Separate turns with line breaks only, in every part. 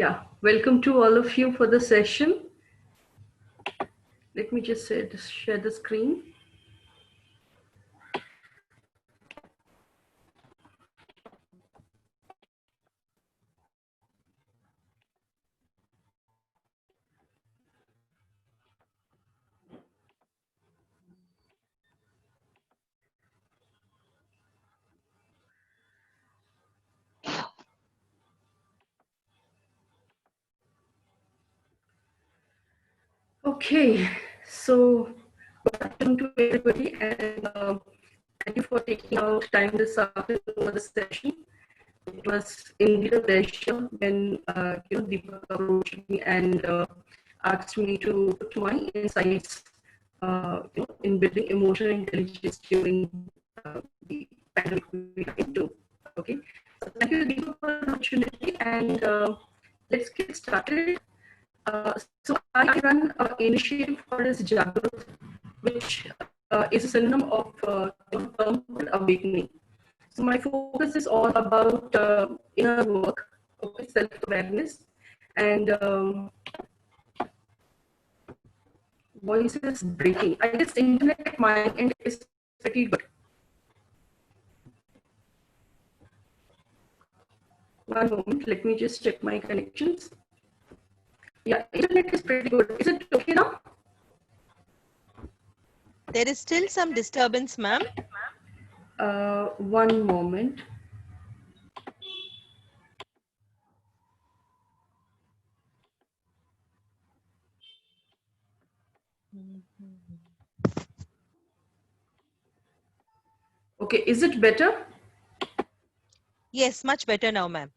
Yeah, welcome to all of you for the session. Let me just share the screen. Okay, so good afternoon to everybody, and thank you for taking out time this afternoon for the session. It was indeed a pleasure when Deepak approached me and asked me to put my insights in building emotional intelligence during the pandemic we are into. Okay, so thank you Deepak for the opportunity, and let's get started. So I run an initiative called as Jagrut, which is a synonym of term called awakening. So my focus is all about inner work, okay, self-awareness, and voice is breaking. I guess internet at my end is pretty good. One moment, let me just check my connections. Yeah, internet is pretty good. Is it okay now?
There is still some disturbance, ma'am.
One moment. Okay, is it better?
Yes, much better now, ma'am.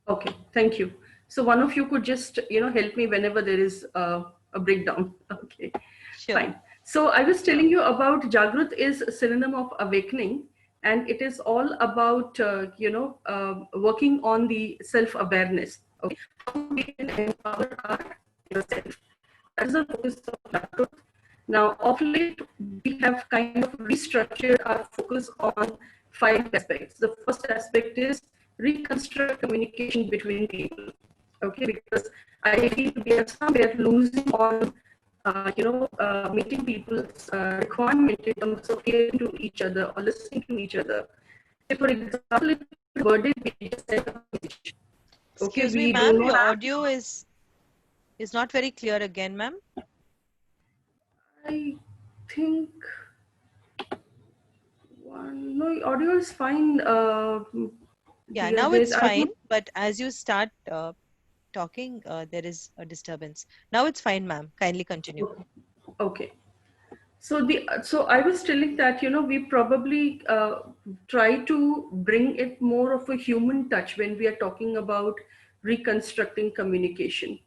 Okay, thank you. So one of you could just, help me whenever there is a breakdown. Okay,
Sure.
fine. So I was telling you about Jagrut is a synonym of awakening, and it is all about, working on the self-awareness. Okay, how we can empower our yourself. That is the focus of Jagrut. Now, of late, we have kind of restructured our focus on five aspects. The first aspect is reconstruct communication between people. Okay, because I feel we are somewhere losing on, meeting people's requirement in terms of hearing to each other or listening to each other. Say, for example, if worded, we just send a message. Okay,
Excuse me,
we do
ma'am. Your
not.
audio is not very clear again, ma'am.
I think no, audio is fine.
Yeah,
Dear,
now
there's
it's
I
fine.
don't.
But as you start talking, there is a disturbance. Now it's fine, ma'am. Kindly continue.
Okay. So I was telling that we probably try to bring it more of a human touch when we are talking about reconstructing communication.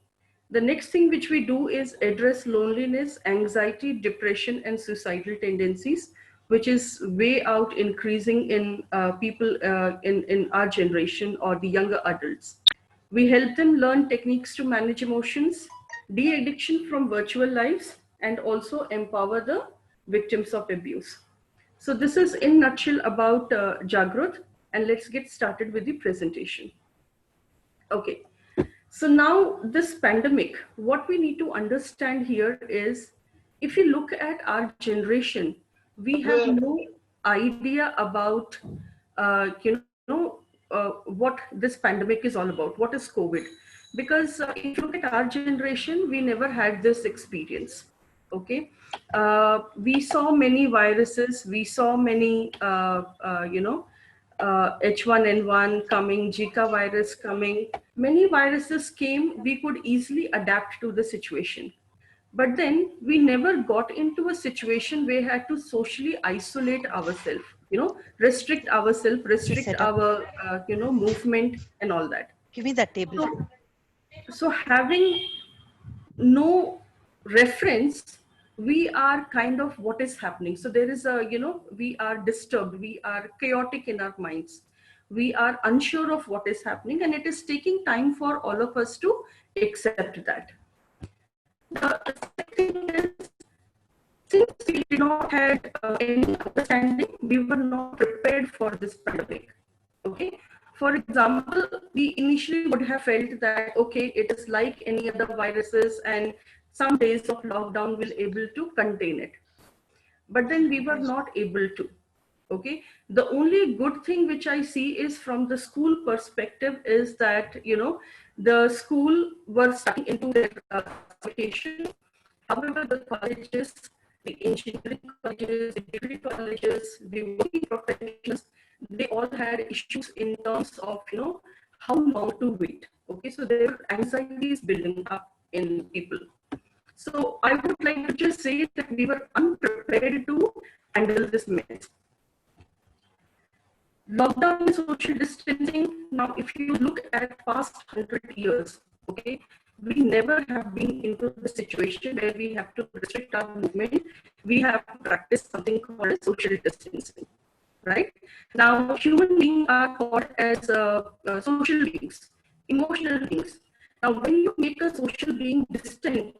The next thing which we do is address loneliness, anxiety, depression, and suicidal tendencies, which is way out increasing in people in our generation or the younger adults. We help them learn techniques to manage emotions, de-addiction from virtual lives, and also empower the victims of abuse. So this is in nutshell about Jagrut, and let's get started with the presentation. Okay, so now this pandemic, what we need to understand here is, if you look at our generation, we have no idea about, what this pandemic is all about. What is COVID? Because if you look at our generation, we never had this experience. Okay, we saw many viruses. We saw many, H1N1 coming, Zika virus coming. Many viruses came, we could easily adapt to the situation. But then we never got into a situation where we had to socially isolate ourselves, restrict ourselves,
Just
restrict
set up.
our, movement and all that.
Give me that table.
So having no reference, we are kind of what is happening. So there is a, we are disturbed, we are chaotic in our minds, we are unsure of what is happening, and it is taking time for all of us to accept that. The second thing is, since we did not had any understanding, we were not prepared for this pandemic. Okay, For example, we initially would have felt that, okay, it is like any other viruses and some days of lockdown will able to contain it. But then we were not able to. Okay. The only good thing which I see is from the school perspective is that, the school were starting into their vacation. However, the colleges, the engineering colleges, the degree colleges, the working professionals, they all had issues in terms of, how long to wait. Okay, so there were anxieties building up in people. So I would like to just say that we were unprepared to handle this mess. Lockdown and social distancing. Now, if you look at past 100 years, okay, we never have been into the situation where we have to restrict our movement. We have to practice something called as social distancing, right? Now, human beings are thought as social beings, emotional beings. Now, when you make a social being distant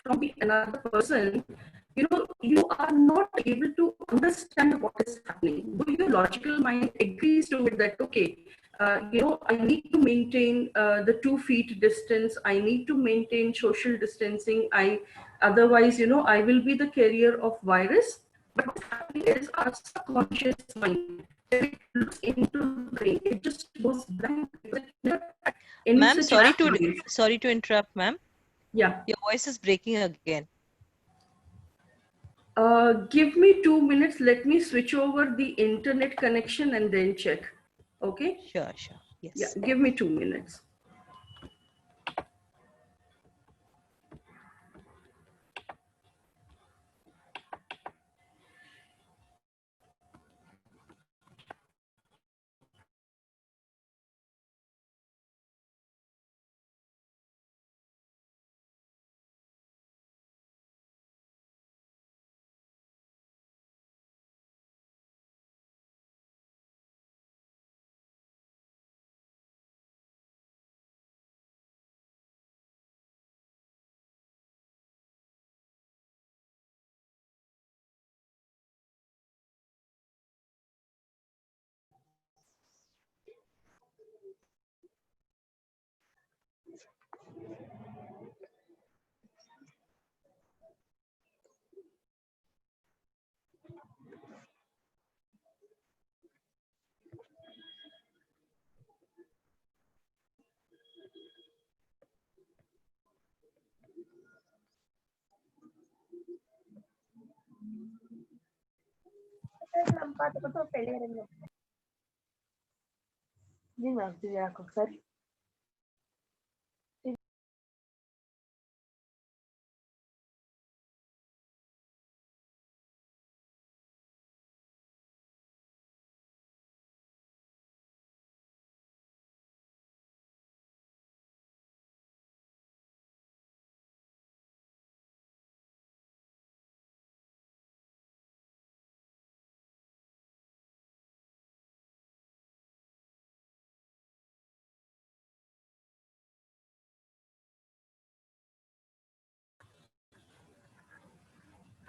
from the another person, you are not able to understand what is happening. Though your logical mind agrees to it that, okay, I need to maintain the 2 feet distance. I need to maintain social distancing. Otherwise, I will be the carrier of virus. But what's happening is our subconscious mind, when it looks into the brain, it just goes blank because it never had any
Ma'am,
such experience.
sorry to interrupt, ma'am.
Yeah.
Your voice is breaking again.
Give me 2 minutes. Let me switch over the internet connection and then check. Okay?
Sure, sure.
Yeah,
Yes.
give me 2 minutes.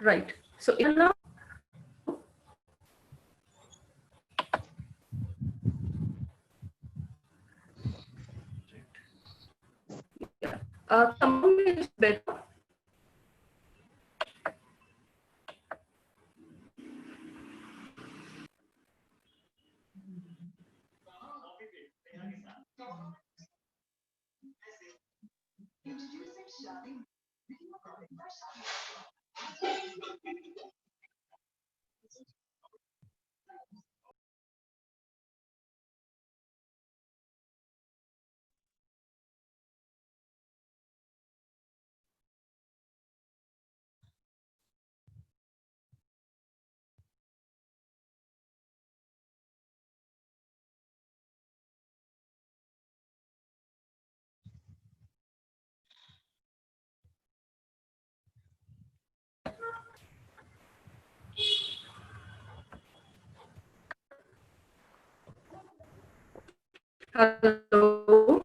Right. So now, yeah. Come on, it's better. Hello.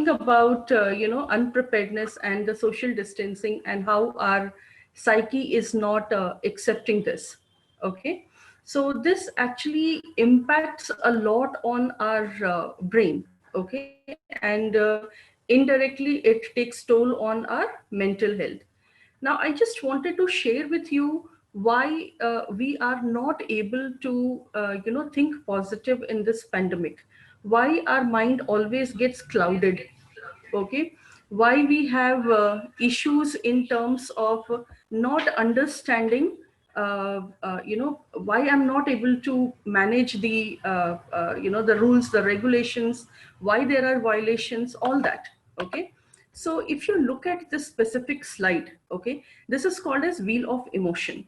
about unpreparedness and the social distancing and how our psyche is not accepting this. Okay, so this actually impacts a lot on our brain. Okay, and indirectly it takes toll on our mental health. Now, I just wanted to share with you why we are not able to, think positive in this pandemic. Why our mind always gets clouded. Okay, why we have issues in terms of not understanding. Why I'm not able to manage the rules, the regulations, why there are violations, all that. Okay, so if you look at this specific slide, okay, this is called as wheel of emotion.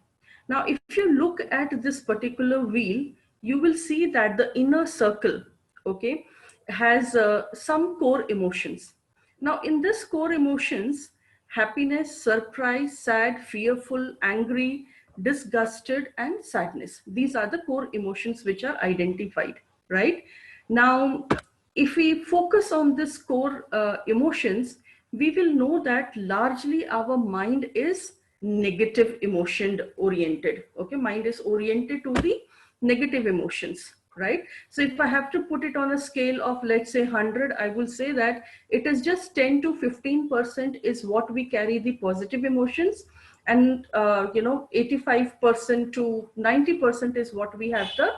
Now, if you look at this particular wheel, you will see that the inner circle, okay, has some core emotions. Now, in this core emotions, happiness, surprise, sad, fearful, angry, disgusted, and sadness. These are the core emotions which are identified, right? Now, if we focus on this core emotions, we will know that largely our mind is negative emotion oriented. Okay, mind is oriented to the negative emotions, right? So if I have to put it on a scale of, let's say, 100, I will say that it is just 10 to 15% is what we carry the positive emotions, and 85% to 90% is what we have the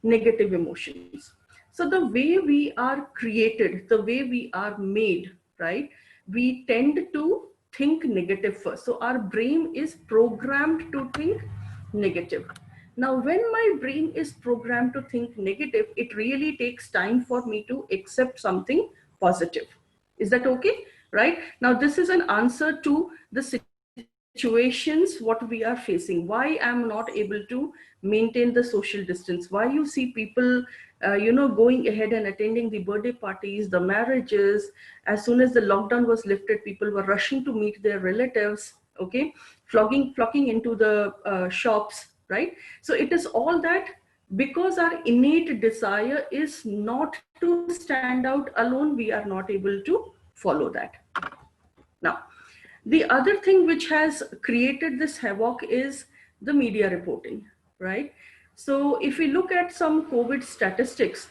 negative emotions. So the way we are created, the way we are made, right, we tend to think negative first. So our brain is programmed to think negative. Now, when my brain is programmed to think negative, it really takes time for me to accept something positive. Is that okay? Right? Now, this is an answer to the situations what we are facing. Why I'm not able to maintain the social distance? Why you see people, going ahead and attending the birthday parties, the marriages. As soon as the lockdown was lifted, people were rushing to meet their relatives. Okay, flocking into the shops, right? So it is all that because our innate desire is not to stand out alone, we are not able to follow that. Now, the other thing which has created this havoc is the media reporting, right? So if we look at some COVID statistics,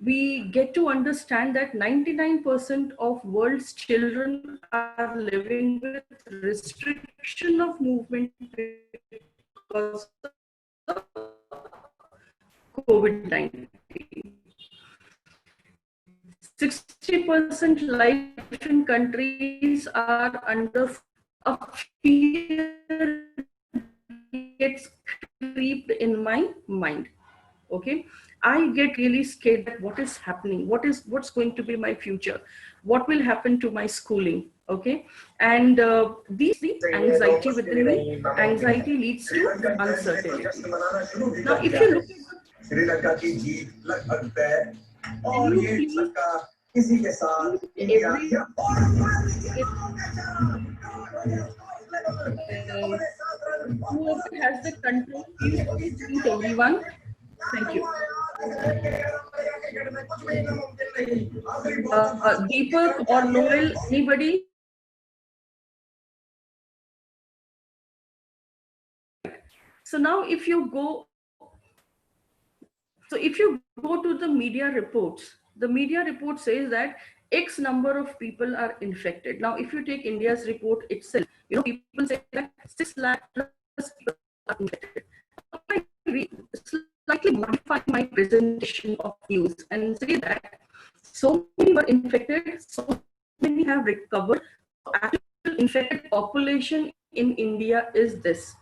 we get to understand that 99% of world's children are living with restriction of movement because of COVID-19. 60% life in countries are under food poverty. A fear gets creeped in my mind. Okay, I get really scared that what is happening, what's going to be my future, what will happen to my schooling. Okay, and these creates the anxiety within me. Anxiety leads to uncertainty. Now, if you look at the,
Sri Lanka की जीत लगभग तय
can
और
you
ये
please
छक्का इसी के
mute
साथ India
every
या
whoever has the control, please mute everyone. Thank you. Deepak or Noel, anybody? So now if you go, so if you go to the media reports, the media report says that X number of people are infected. Now, if you take India's report itself, people say that 6 lakh plus people are infected. Now, if I slightly modify my presentation of news and say that so many were infected, so many have recovered, so actual infected population in India is this.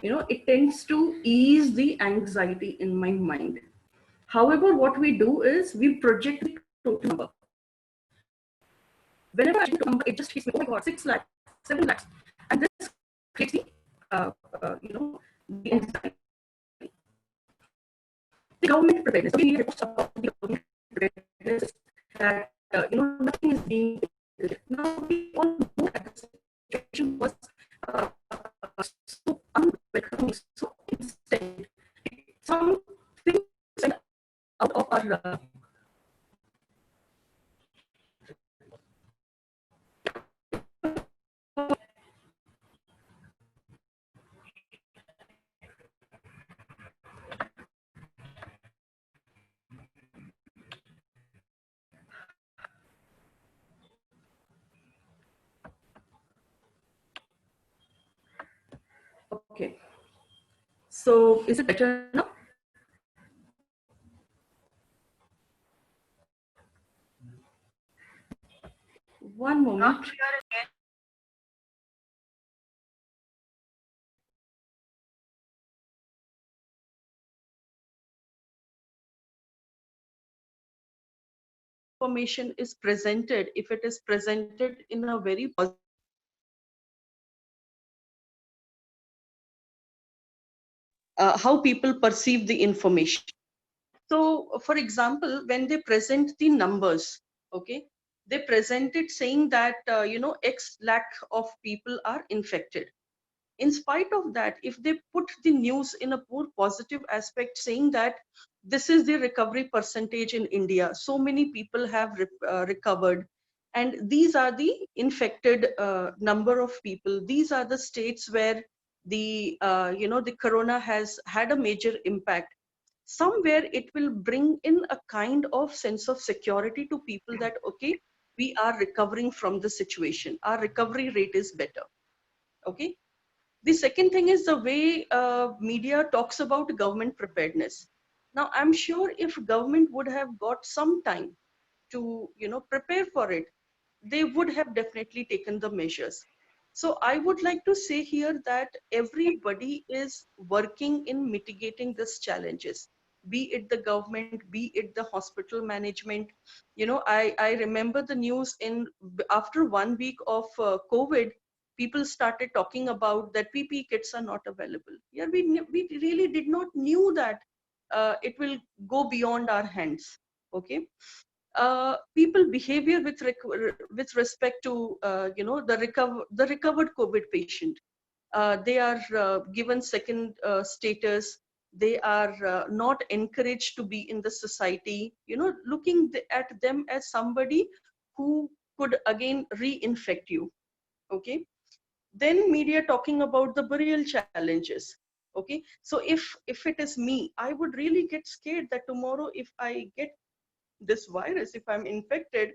It tends to ease the anxiety in my mind. However, what we do is we project the total number. Whenever I project the total number, it just hits me, oh my God, 6 lakhs, 7 lakhs. And this creates the anxiety. The government preparedness. So we need reports about the government preparedness that, nothing is being implemented. Now, we all know that the situation was so unwelcoming, so instant. Something out of our So is it better now? One moment. Information is presented, if it is presented in a very how people perceive the information. So, for example, when they present the numbers, okay, they present it saying that X lakh of people are infected. In spite of that, if they put the news in a more positive aspect, saying that this is the recovery percentage in India, so many people have recovered, and these are the infected number of people. These are the states where the corona has had a major impact. Somewhere it will bring in a kind of sense of security to people that okay, we are recovering from the situation. Our recovery rate is better. Okay, the second thing is the way media talks about government preparedness. Now, I'm sure if government would have got some time to, prepare for it, they would have definitely taken the measures. So I would like to say here that everybody is working in mitigating these challenges, be it the government, be it the hospital management. I remember the news after 1 week of COVID, people started talking about that PPE kits are not available. Yeah, we really did not knew that it will go beyond our hands. Okay, people behavior with respect to the recovered COVID patient. They are given second status. They are not encouraged to be in the society. Looking at them as somebody who could again reinfect you. Okay, then media talking about the burial challenges. Okay, so if it is me, I would really get scared that tomorrow if I get this virus, if I'm infected,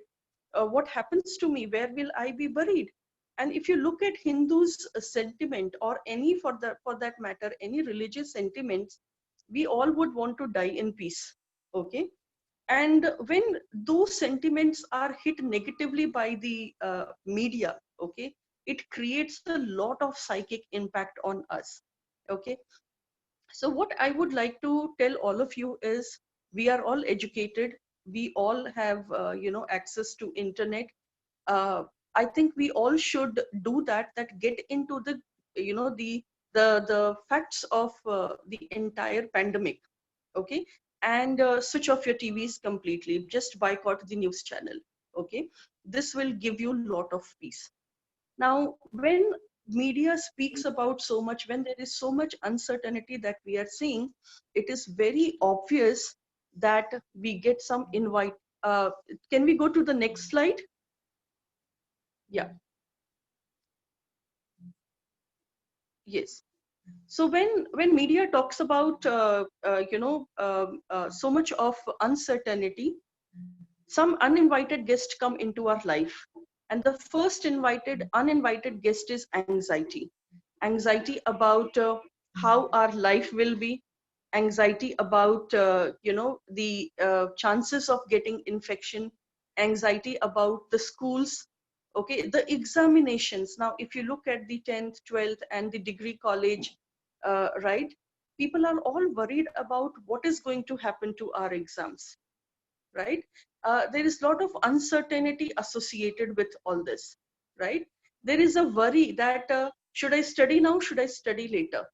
what happens to me? Where will I be buried? And if you look at Hindus' sentiment, or any for that matter, any religious sentiments, we all would want to die in peace. Okay, and when those sentiments are hit negatively by the media, okay, it creates a lot of psychic impact on us. Okay, so what I would like to tell all of you is we are all educated. We all have, access to internet. Uh, I think we all should do that, that get into the, the facts of the entire pandemic. Okay, and switch off your TVs completely. Just boycott the news channel. Okay, this will give you a lot of peace. Now, when media speaks about so much, when there is so much uncertainty that we are seeing, it is very obvious that we get some invite. Can we go to the next slide? Yeah, yes. So when media talks about so much of uncertainty, some uninvited guests come into our life, and the first uninvited guest is anxiety. Anxiety about how our life will be, anxiety about the chances of getting infection, anxiety about the schools. Okay, the examinations. Now if you look at the 10th, 12th and the degree college, right, people are all worried about what is going to happen to our exams, right? There is a lot of uncertainty associated with all this, right? There is a worry that should I study now, should I study later,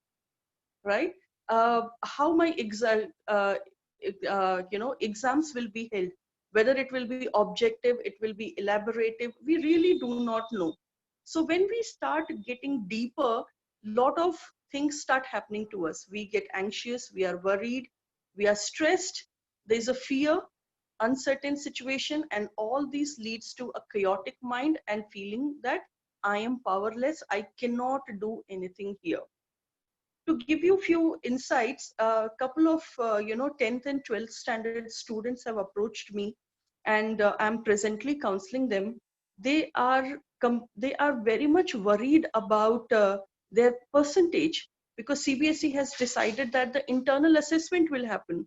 right? How my exams will be held, whether it will be objective, it will be elaborative, we really do not know. So when we start getting deeper, lot of things start happening to us. We get anxious, we are worried, we are stressed, there's a fear, uncertain situation, and all this leads to a chaotic mind and feeling that I am powerless, I cannot do anything here. To give you a few insights, a couple of 10th and 12th standard students have approached me, and I'm presently counseling them. They are they are very much worried about their percentage. because CBSE has decided that the internal assessment will happen.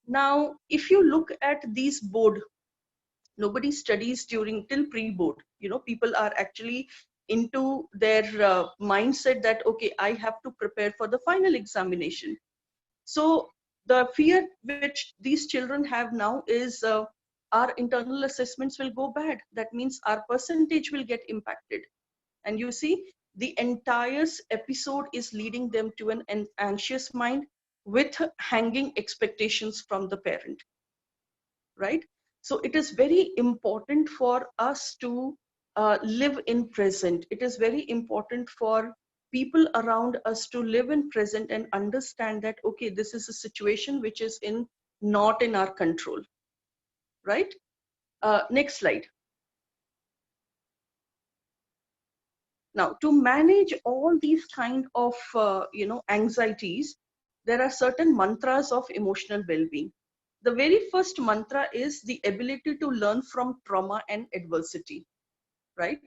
Now, if you look at these board, nobody studies during till pre-board. People are actually into their mindset that, okay, I have to prepare for the final examination. So the fear which these children have now is our internal assessments will go bad. That means our percentage will get impacted. And you see, the entire episode is leading them to an anxious mind with hanging expectations from the parent, right? So it is very important for us to live in present. It is very important for people around us to live in present and understand that, okay, this is a situation which is in not in our control, right? Next slide. Now, to manage all these kind of anxieties, there are certain mantras of emotional well-being. The very first mantra is the ability to learn from trauma and adversity, right?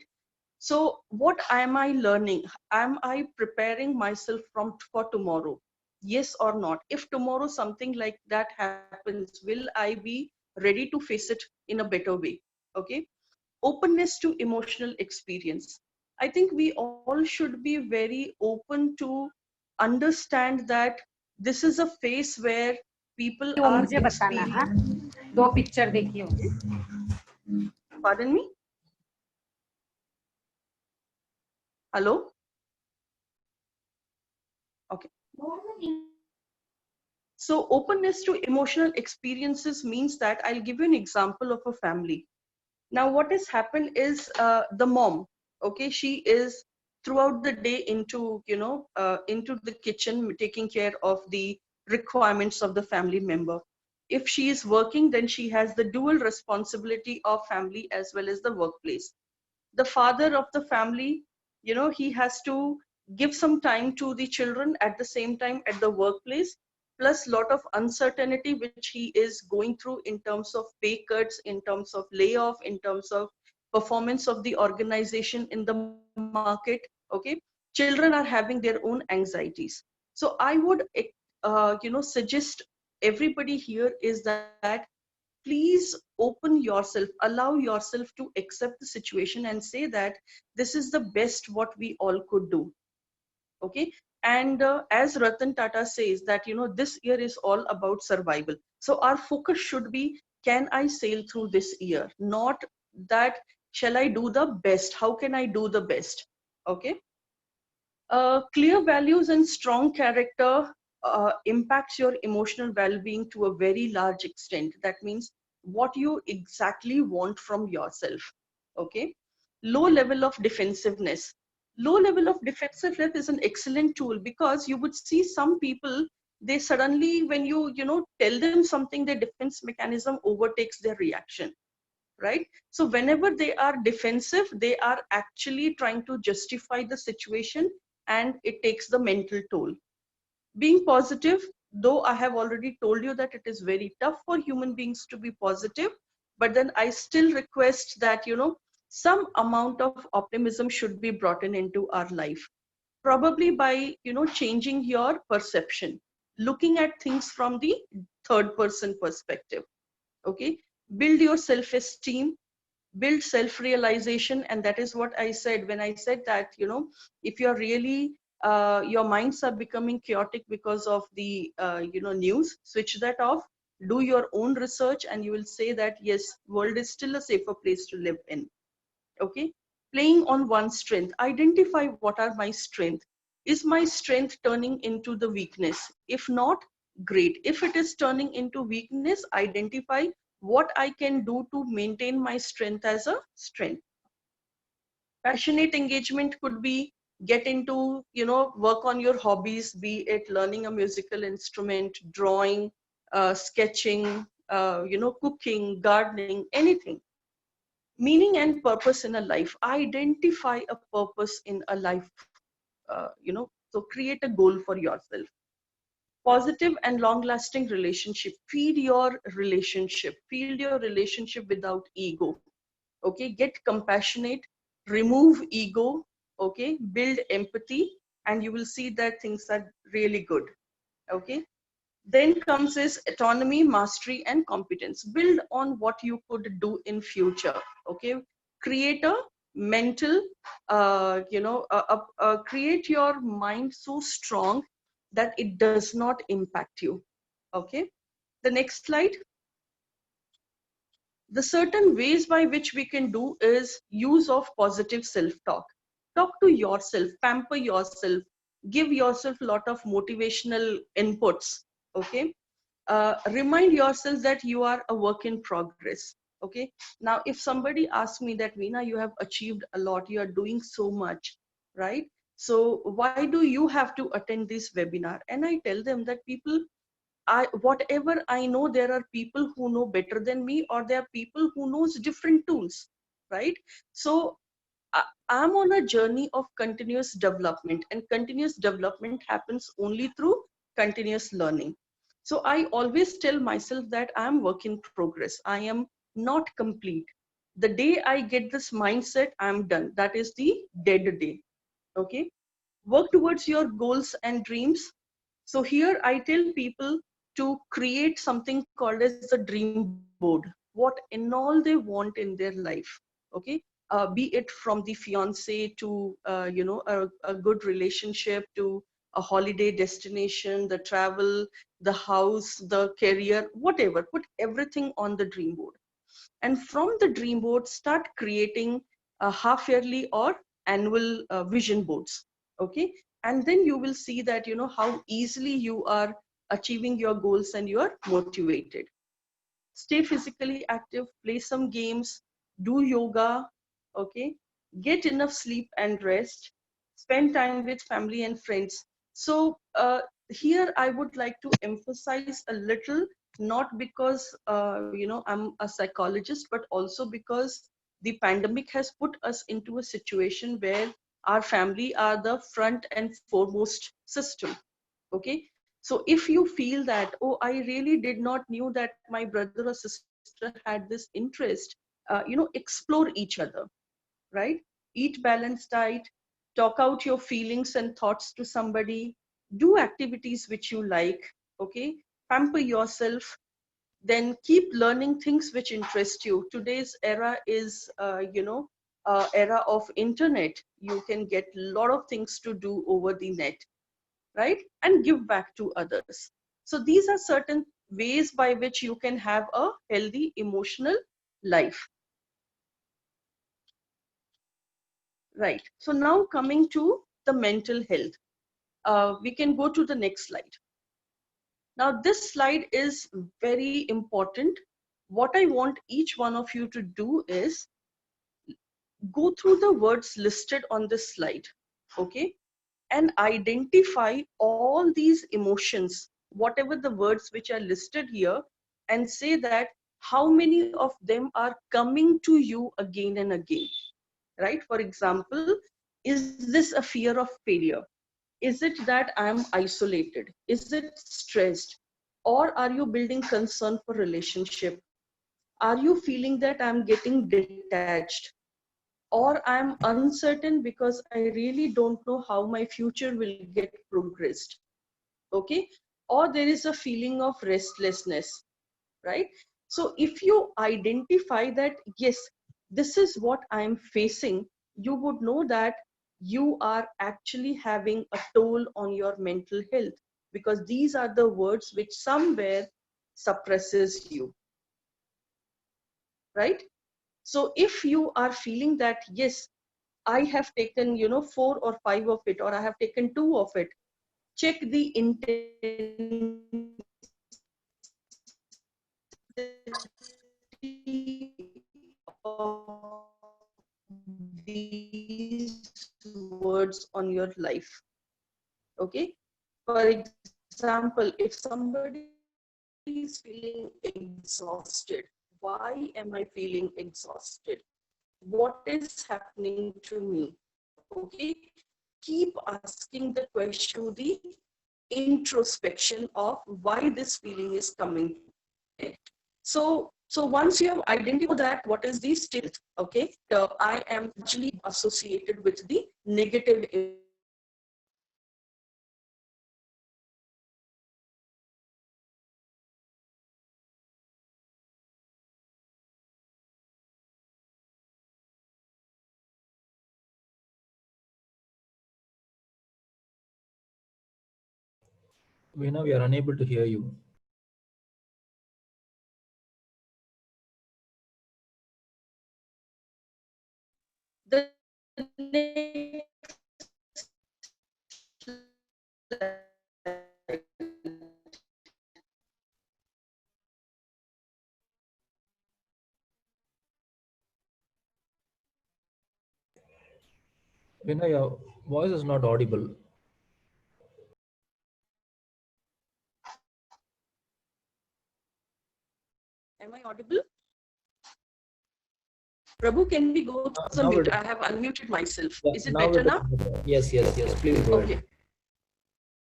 So what am I learning? Am I preparing myself for tomorrow? Yes or not? If tomorrow something like that happens, will I be ready to face it in a better way? Okay. Openness to emotional experience. I think we all should be very open to understand that this is a phase where people
वो
are
मुझे बताना, हाँ,
experiencing.
2 picture देखिए
Okay,
उसकी।
pardon me. Hello. Okay. So openness to emotional experiences means that I'll give you an example of a family. Now, what has happened is the mom, okay, she is throughout the day into the kitchen, taking care of the requirements of the family member. If she is working, then she has the dual responsibility of family as well as the workplace. The father of the family, he has to give some time to the children at the same time at the workplace, plus lot of uncertainty which he is going through in terms of pay cuts, in terms of layoff, in terms of performance of the organization in the market. Okay, children are having their own anxieties. So I would suggest everybody here is that please open yourself, allow yourself to accept the situation and say that this is the best what we all could do. Okay. And as Ratan Tata says that, this year is all about survival. So our focus should be, can I sail through this year? Not that, shall I do the best? How can I do the best? Okay. Clear values and strong character impacts your emotional well-being to a very large extent. That means what you exactly want from yourself. Okay. Low level of defensiveness. Low level of defensiveness is an excellent tool, because you would see some people, they suddenly, when you tell them something, their defense mechanism overtakes their reaction, right? So whenever they are defensive, they are actually trying to justify the situation, and it takes the mental toll. Being positive, though I have already told you that it is very tough for human beings to be positive, but then I still request that, some amount of optimism should be brought in into our life, probably by, changing your perception, looking at things from the third person perspective. Okay. Build your self-esteem, build self-realization. And that is what I said when I said that, if you're really your minds are becoming chaotic because of the news, switch that off, do your own research, and you will say that yes, world is still a safer place to live in. Okay. Playing on one's strength, identify what are my strength. Is my strength turning into the weakness? If not, great. If it is turning into weakness, identify what I can do to maintain my strength as a strength. Passionate engagement could be, get into, work on your hobbies, be it learning a musical instrument, drawing, sketching, cooking, gardening, anything. Meaning and purpose in a life. Identify a purpose in a life, so create a goal for yourself. Positive and long lasting relationship. Feed your relationship without ego. Okay. Get compassionate, remove ego. Okay. Build empathy, and you will see that things are really good. Okay. Then comes is autonomy, mastery, and competence. Build on what you could do in future. Okay. Create a mental, create your mind so strong that it does not impact you. Okay. The next slide. The certain ways by which we can do is use of positive self-talk. Talk to yourself, pamper yourself, give yourself a lot of motivational inputs. Okay. Remind yourself that you are a work in progress. Okay. Now, if somebody asks me that, Veena, you have achieved a lot, you are doing so much, right? So why do you have to attend this webinar? And I tell them that people, whatever I know, there are people who know better than me, or there are people who knows different tools, right? So I'm on a journey of continuous development, and continuous development happens only through continuous learning. So I always tell myself that I'm work in progress. I am not complete. The day I get this mindset, I'm done. That is the dead day. Okay. Work towards your goals and dreams. So here I tell people to create something called as the dream board, what in all they want in their life. Okay. Be it from the fiance to, a good relationship, to a holiday destination, the travel, the house, the career, whatever. Put everything on the dream board. And from the dream board, start creating half yearly or annual vision boards. Okay. And then you will see that, how easily you are achieving your goals and you are motivated. Stay physically active, play some games, do yoga. Okay. Get enough sleep and rest, spend time with family and friends. So here I would like to emphasize a little, not because I'm a psychologist, but also because the pandemic has put us into a situation where our family are the front and foremost system. Okay. So if you feel that, oh, I really did not knew that my brother or sister had this interest, explore each other, right? Eat balanced diet, talk out your feelings and thoughts to somebody, do activities which you like. Okay. Pamper yourself, then keep learning things which interest you. Today's era is, era of internet. You can get a lot of things to do over the net, right? And give back to others. So these are certain ways by which you can have a healthy emotional life, right? So now coming to the mental health, we can go to the next slide. Now this slide is very important. What I want each one of you to do is go through the words listed on this slide. Okay. And identify all these emotions, whatever the words which are listed here, and say that how many of them are coming to you again and again, right? For example, is this a fear of failure? Is it that I am isolated? Is it stressed? Or are you building concern for relationship? Are you feeling that I'm getting detached? Or I'm uncertain because I really don't know how my future will get progressed. Okay. Or there is a feeling of restlessness, right? So if you identify that, yes, this is what I'm facing, you would know that you are actually having a toll on your mental health, because these are the words which somewhere suppresses you, right? So if you are feeling that, yes, I have taken, 4 or 5 of it, or I have taken 2 of it, check the intensity of these words on your life. Okay. For example, if somebody is feeling exhausted, why am I feeling exhausted? What is happening to me? Okay. Keep asking the question to the introspection of why this feeling is coming to you. Okay. So once you have identified, you know that what is the state of my mental health. Okay. I am actually associated with the negative emotions.
Veena, we are unable to hear you. Veena, your voice is not audible.
Am I audible? Prabhu, can we go through the
Now
mute?
it
I have unmuted myself.
yeah,
Is it
now
better
it is
now?
better. Yes, yes, yes. Please go
Okay.
ahead.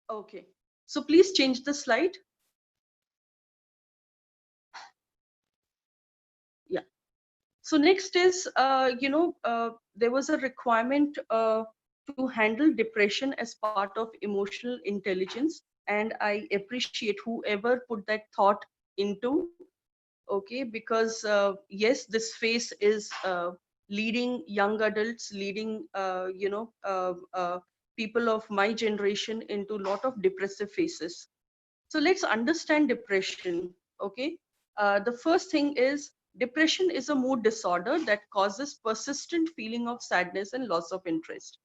Okay. So please change the slide. Yeah. So next is, there was a requirement to handle depression as part of emotional intelligence. And I appreciate whoever put that thought into, okay, because yes, this phase is leading young adults, leading, people of my generation into a lot of depressive phases. So let's understand depression. Okay. The first thing is depression is a mood disorder that causes persistent feeling of sadness and loss of interest.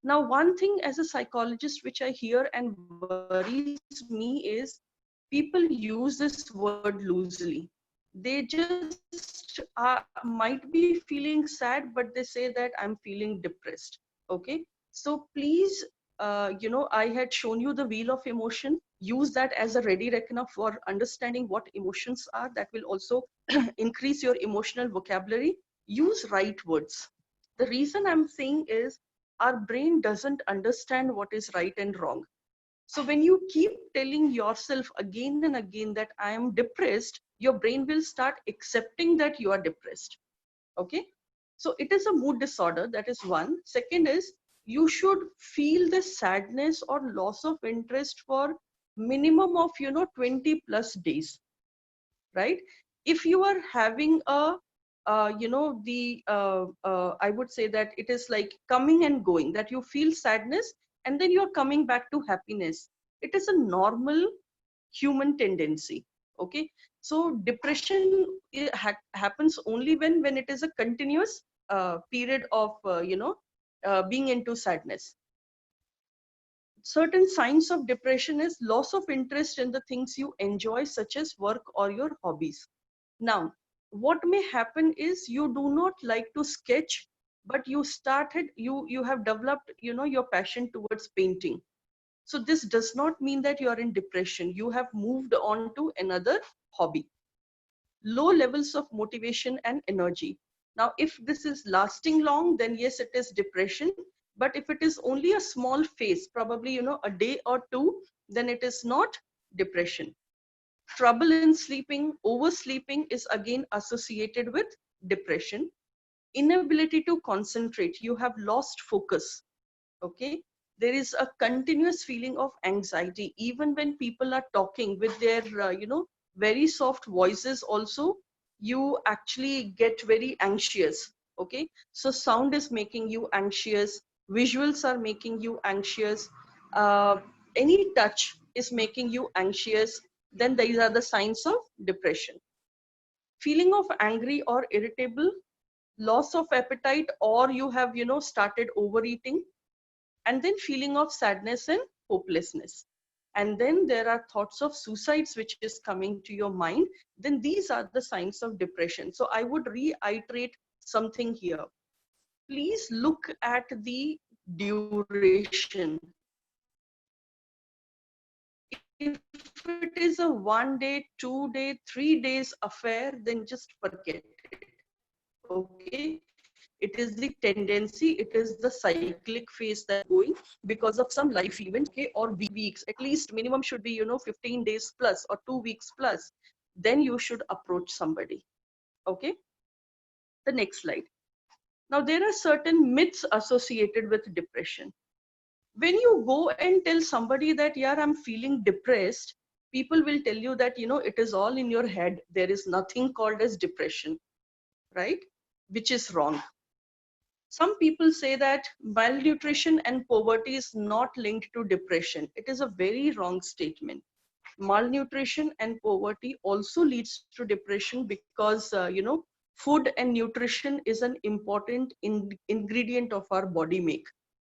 Now, one thing as a psychologist which I hear and worries me is people use this word loosely. They just might be feeling sad, but they say that I'm feeling depressed. Okay. So please, I had shown you the wheel of emotion. Use that as a ready reckoner for understanding what emotions are. That will also increase your emotional vocabulary. Use right words. The reason I'm saying is our brain doesn't understand what is right and wrong. So when you keep telling yourself again and again that I am depressed, your brain will start accepting that you are depressed. Okay. So it is a mood disorder. That is one. Second is you should feel the sadness or loss of interest for minimum of 20 plus days, right? If you are having a I would say that it is like coming and going, that you feel sadness and then you're coming back to happiness. It is a normal human tendency. Okay. So depression happens only when it is a continuous period of being into sadness. Certain signs of depression is loss of interest in the things you enjoy, such as work or your hobbies. Now, what may happen is you do not like to sketch, but you have developed your passion towards painting. So this does not mean that you are in depression. You have moved on to another hobby. Low levels of motivation and energy. Now, if this is lasting long, then yes, it is depression. But if it is only a small phase, probably a day or two, then it is not depression. Trouble in sleeping, oversleeping is again associated with depression. Inability to concentrate, you have lost focus. Okay. There is a continuous feeling of anxiety even when people are talking with their very soft voices also. You actually get very anxious. Okay. So sound is making you anxious, visuals are making you anxious, uh, any touch is making you anxious. Then these are the signs of depression. Feeling of angry or irritable, loss of appetite, or you have started overeating, and then feeling of sadness and hopelessness. And then there are thoughts of suicides which is coming to your mind. Then these are the signs of depression. So I would reiterate something here. Please look at the duration. If it is a 1 day, 2 day, 3 days affair, then just forget it. Okay. It is the tendency, it is the cyclic phase that is going because of some life event, okay, or weeks. At least minimum should be 15 days plus or 2 weeks plus. Then you should approach somebody. Okay. The next slide. Now there are certain myths associated with depression. When you go and tell somebody that, yeah, I'm feeling depressed, people will tell you that it is all in your head, there is nothing called as depression, right? Which is wrong. Some people say that malnutrition and poverty is not linked to depression. It is a very wrong statement. Malnutrition and poverty also leads to depression because food and nutrition is an important ingredient of our body make,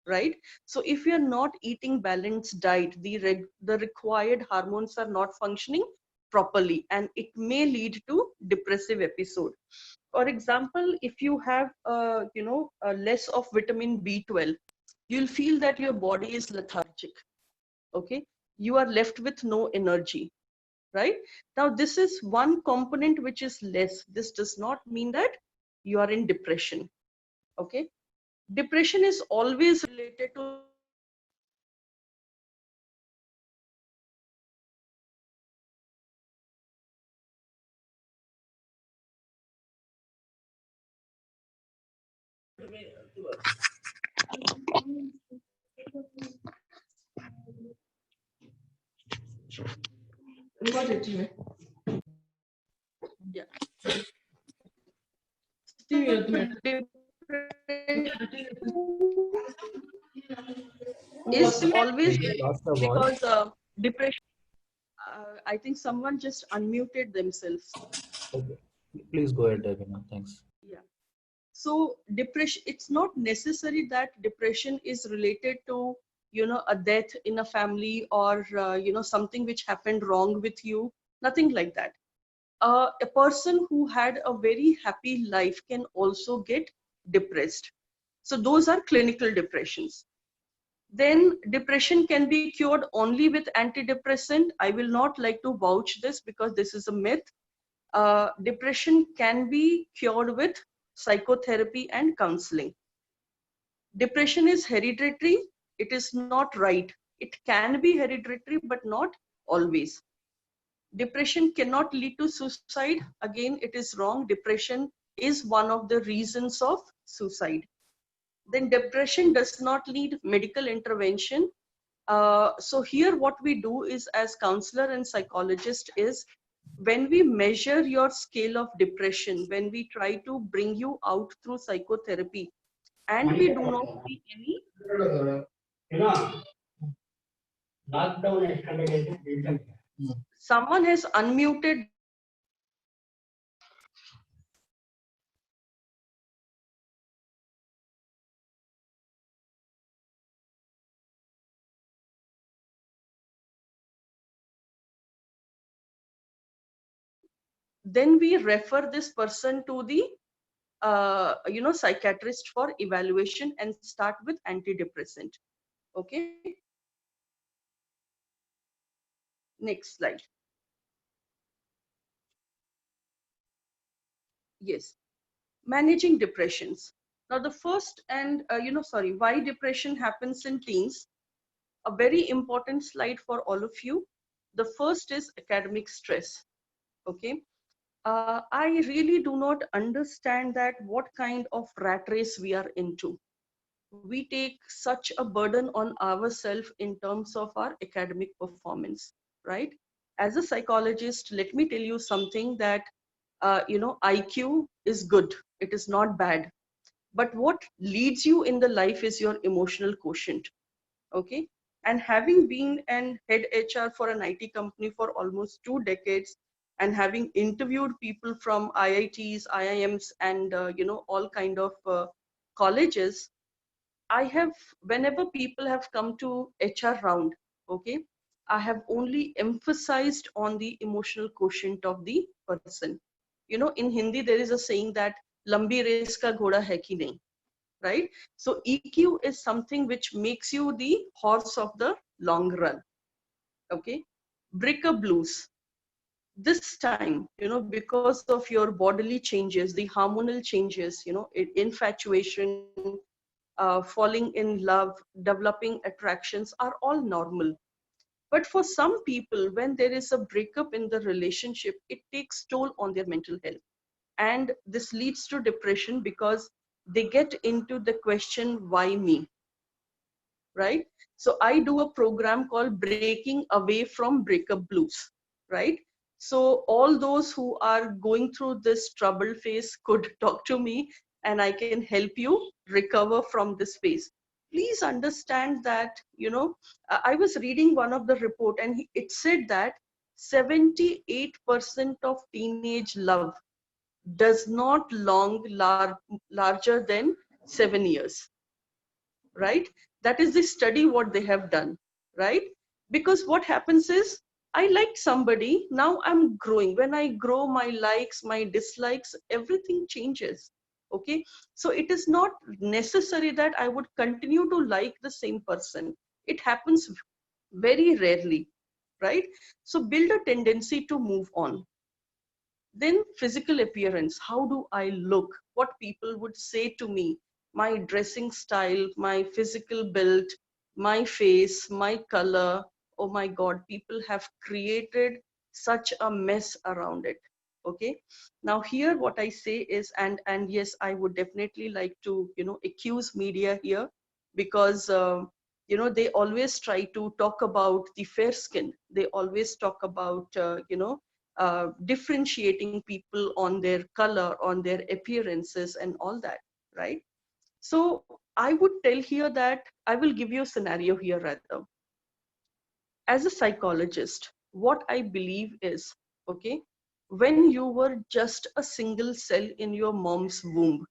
right? So if we are not eating balanced diet, the required hormones are not functioning properly, and it may lead to depressive episode. For example, if you have a less of vitamin B12, you'll feel that your body is lethargic. Okay, you are left with no energy, right? Now this is one component which is less. This does not mean that you are in depression. Okay, depression is always related to yeah. Is always
We lost the voice.
because depression. I think someone just unmuted themselves.
Okay. Please go ahead, Veena. Thanks.
Yeah. So depression, it's not necessary that depression is related to, a death in a family or, something which happened wrong with you. Nothing like that. A person who had a very happy life can also get depressed. So those are clinical depressions. Then depression can be cured only with antidepressant. I will not like to vouch this because this is a myth. Depression can be cured with psychotherapy and counseling. Depression is hereditary. It is not right. It can be hereditary, but not always. Depression cannot lead to suicide. Again, it is wrong. Depression is one of the reasons of suicide. Then depression does not need medical intervention. So here what we do is, as counselor and psychologist, is when we measure your scale of depression, when we try to bring you out through psychotherapy, and we do not see any, someone has unmuted, then we refer this person to the psychiatrist for evaluation and start with antidepressant. Okay, next slide. Yes, managing depressions. Now the first, and why depression happens in teens, a very important slide for all of you. The first is academic stress. Okay, I really do not understand that what kind of rat race we are into. We take such a burden on ourselves in terms of our academic performance, right? As a psychologist, let me tell you something that IQ is good. It is not bad. But what leads you in the life is your emotional quotient. Okay. And having been an head HR for an IT company for almost 2 decades, and having interviewed people from IITs, IIMs, and all kind of colleges, I have, whenever people have come to HR round, okay, I have only emphasized on the emotional quotient of the person. In Hindi, there is a saying that lambi race ka ghoda hai ki nahi, right? So EQ is something which makes you the horse of the long run. Okay. Breaker blues. This time, because of your bodily changes, the hormonal changes, infatuation, falling in love, developing attractions are all normal. But for some people, when there is a breakup in the relationship, it takes toll on their mental health. And this leads to depression because they get into the question, why me? Right? So I do a program called Breaking Away from Breakup Blues, right? So all those who are going through this trouble phase could talk to me, and I can help you recover from this phase. Please understand that, I was reading one of the report, and it said that 78% of teenage love does not long larger than 7 years, right? That is the study what they have done, right? Because what happens is, I liked somebody, now I'm growing. When I grow, my likes, my dislikes, everything changes. Okay, so it is not necessary that I would continue to like the same person. It happens very rarely, right? So build a tendency to move on. Then physical appearance. How do I look? What people would say to me? My dressing style, my physical build, my face, my color. Oh my God, people have created such a mess around it. Okay. Now here what I say is, and yes, I would definitely like to, accuse media here, because they always try to talk about the fair skin. They always talk about differentiating people on their color, on their appearances, and all that, right? So I would tell here that I will give you a scenario here rather. As a psychologist, what I believe is, okay, when you were just a single cell in your mom's womb,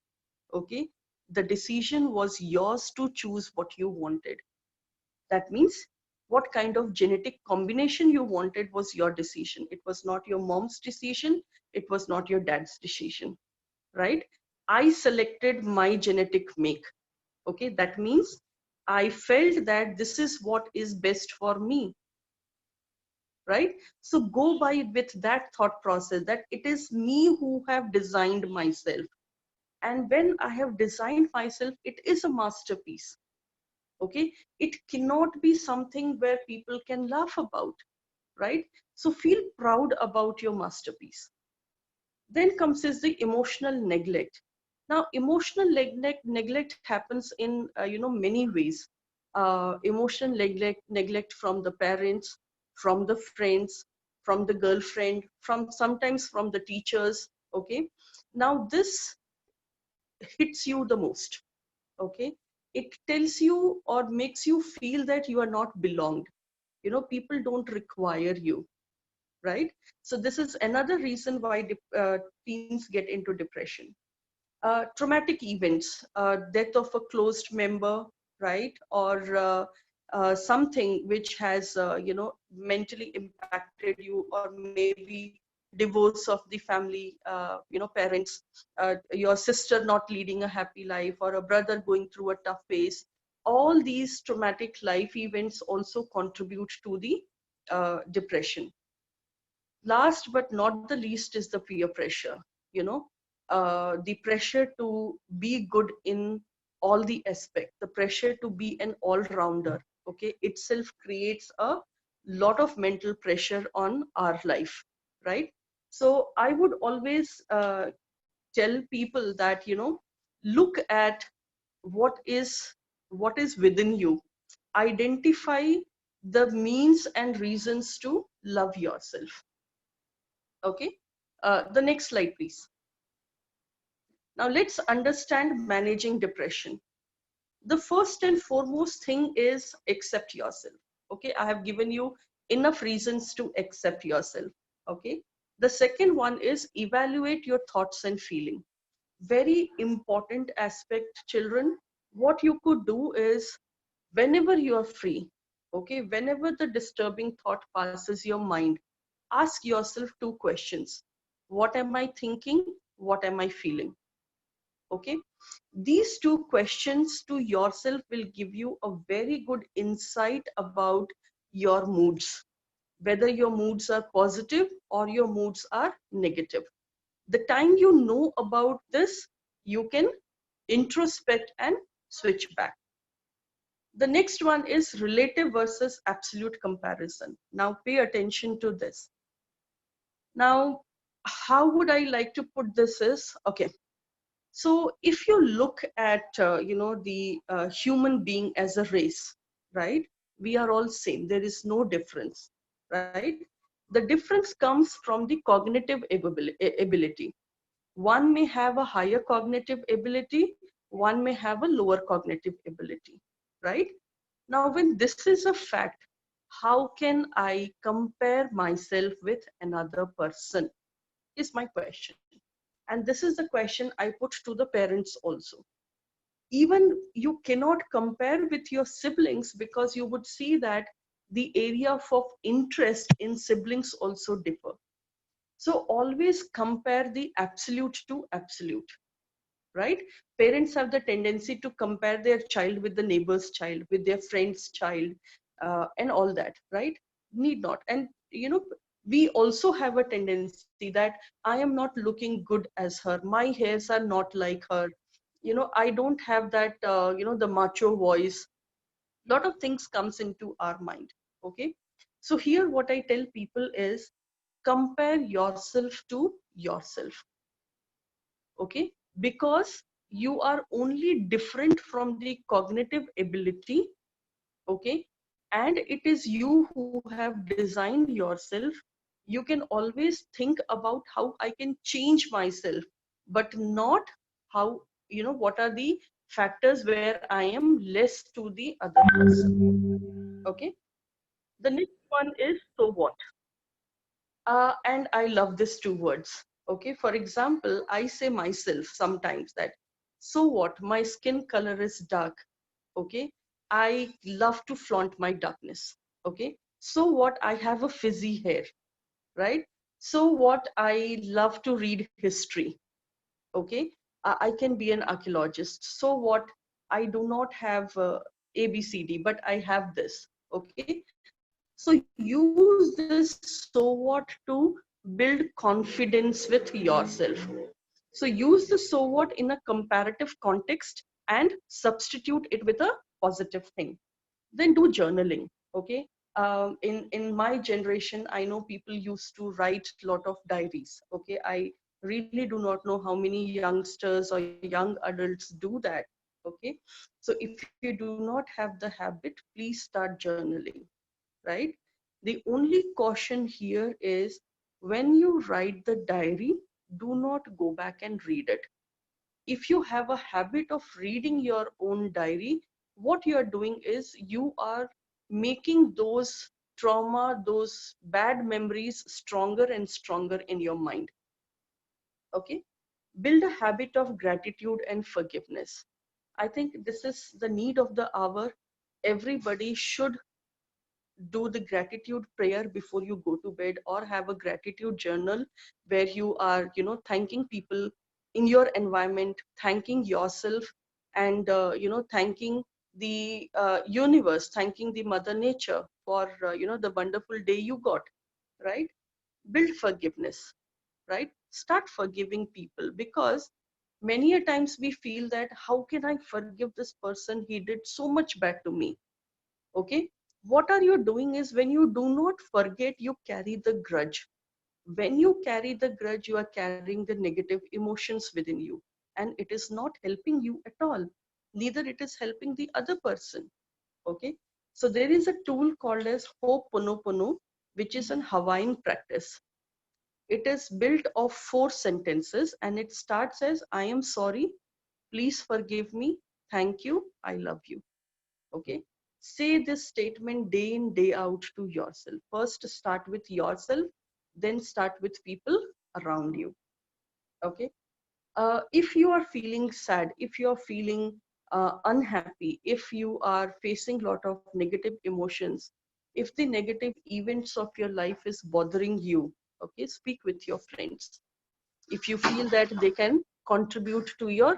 okay, the decision was yours to choose what you wanted. That means what kind of genetic combination you wanted was your decision. It was not your mom's decision. It was not your dad's decision, right? I selected my genetic make. Okay, that means I felt that this is what is best for me, right? So go by with that thought process that it is me who have designed myself. And when I have designed myself, it is a masterpiece. Okay, it cannot be something where people can laugh about, right? So feel proud about your masterpiece. Then comes is the emotional neglect. Now emotional neglect happens in many ways. Emotional neglect from the parents, from the friends, from the girlfriend, from sometimes from the teachers. Okay, now this hits you the most. Okay, it tells you or makes you feel that you are not belonged. People don't require you, right? So this is another reason why teens get into depression. Traumatic events, death of a closed member, right? Or something which has mentally impacted you, or maybe divorce of the family, parents, your sister not leading a happy life, or a brother going through a tough phase. All these traumatic life events also contribute to the depression. Last but not the least is the peer pressure. you know the pressure to be good in all the aspect, the pressure to be an all-rounder, okay, itself creates a lot of mental pressure on our life, right? So I would always tell people that, look at what is within you. Identify the means and reasons to love yourself. Okay, the next slide, please. Now let's understand managing depression. The first and foremost thing is accept yourself. Okay, I have given you enough reasons to accept yourself. Okay, the second one is evaluate your thoughts and feeling. Very important aspect, children. What you could do is, whenever you are free, okay, whenever the disturbing thought passes your mind, ask yourself two questions. What am I thinking? What am I feeling? Okay, these two questions to yourself will give you a very good insight about your moods, whether your moods are positive or your moods are negative. The time you know about this, you can introspect and switch back. The next one is relative versus absolute comparison. Now pay attention to this. Now, how would I like to put this is, okay, so if you look at, the human being as a race, right? We are all same. There is no difference, right? The difference comes from the cognitive ability. One may have a higher cognitive ability, one may have a lower cognitive ability, right? Now when this is a fact, how can I compare myself with another person, is my question. And this is the question I put to the parents also. Even you cannot compare with your siblings, because you would see that the area of interest in siblings also differ. So always compare the absolute to absolute, right? Parents have the tendency to compare their child with the neighbor's child, with their friend's child, and all that, right? Need not. And we also have a tendency that I am not looking good as her, my hairs are not like her, I don't have that the macho voice. Lot of things comes into our mind. Okay, so here what I tell people is, compare yourself to yourself. Okay, because you are only different from the cognitive ability. Okay, and it is you who have designed yourself. You can always think about how I can change myself, but not how, what are the factors where I am less to the other person. Okay, the next one is, so what? And I love these two words. Okay, for example, I say myself sometimes that, so what? My skin color is dark. Okay, I love to flaunt my darkness. Okay, so what? I have a frizzy hair, right? So what? I love to read history. Okay, I can be an archaeologist. So what? I do not have ABCD, but I have this. Okay, so use this so what to build confidence with yourself. So use the so what in a comparative context and substitute it with a positive thing. Then do journaling. Okay, in my generation, I know people used to write a lot of diaries. Okay, I really do not know how many youngsters or young adults do that. Okay, so if you do not have the habit, please start journaling, right? The only caution here is, when you write the diary, do not go back and read it. If you have a habit of reading your own diary, what you are doing is, you are making those trauma, those bad memories stronger and stronger in your mind. Okay, build a habit of gratitude and forgiveness. I think this is the need of the hour. Everybody should do the gratitude prayer before you go to bed, or have a gratitude journal where you are, thanking people in your environment, thanking yourself, and thanking the universe, thanking the mother nature for the wonderful day you got, right? Build forgiveness, right? Start forgiving people, because many a times we feel that, how can I forgive this person, he did so much bad to me. Okay, what are you doing is, when you do not forget, you carry the grudge. When you carry the grudge, you are carrying the negative emotions within you, and it is not helping you at all, neither it is helping the other person. Okay, so there is a tool called as Ho'oponopono, which is an Hawaiian practice. It is built of 4 sentences, and it starts as, I am sorry, please forgive me, thank you, I love you. Okay, say this statement day in, day out to yourself. First start with yourself, then start with people around you. Okay, if you are feeling sad, if you are feeling unhappy, if you are facing a lot of negative emotions, if the negative events of your life is bothering you, okay, speak with your friends. If you feel that they can contribute to your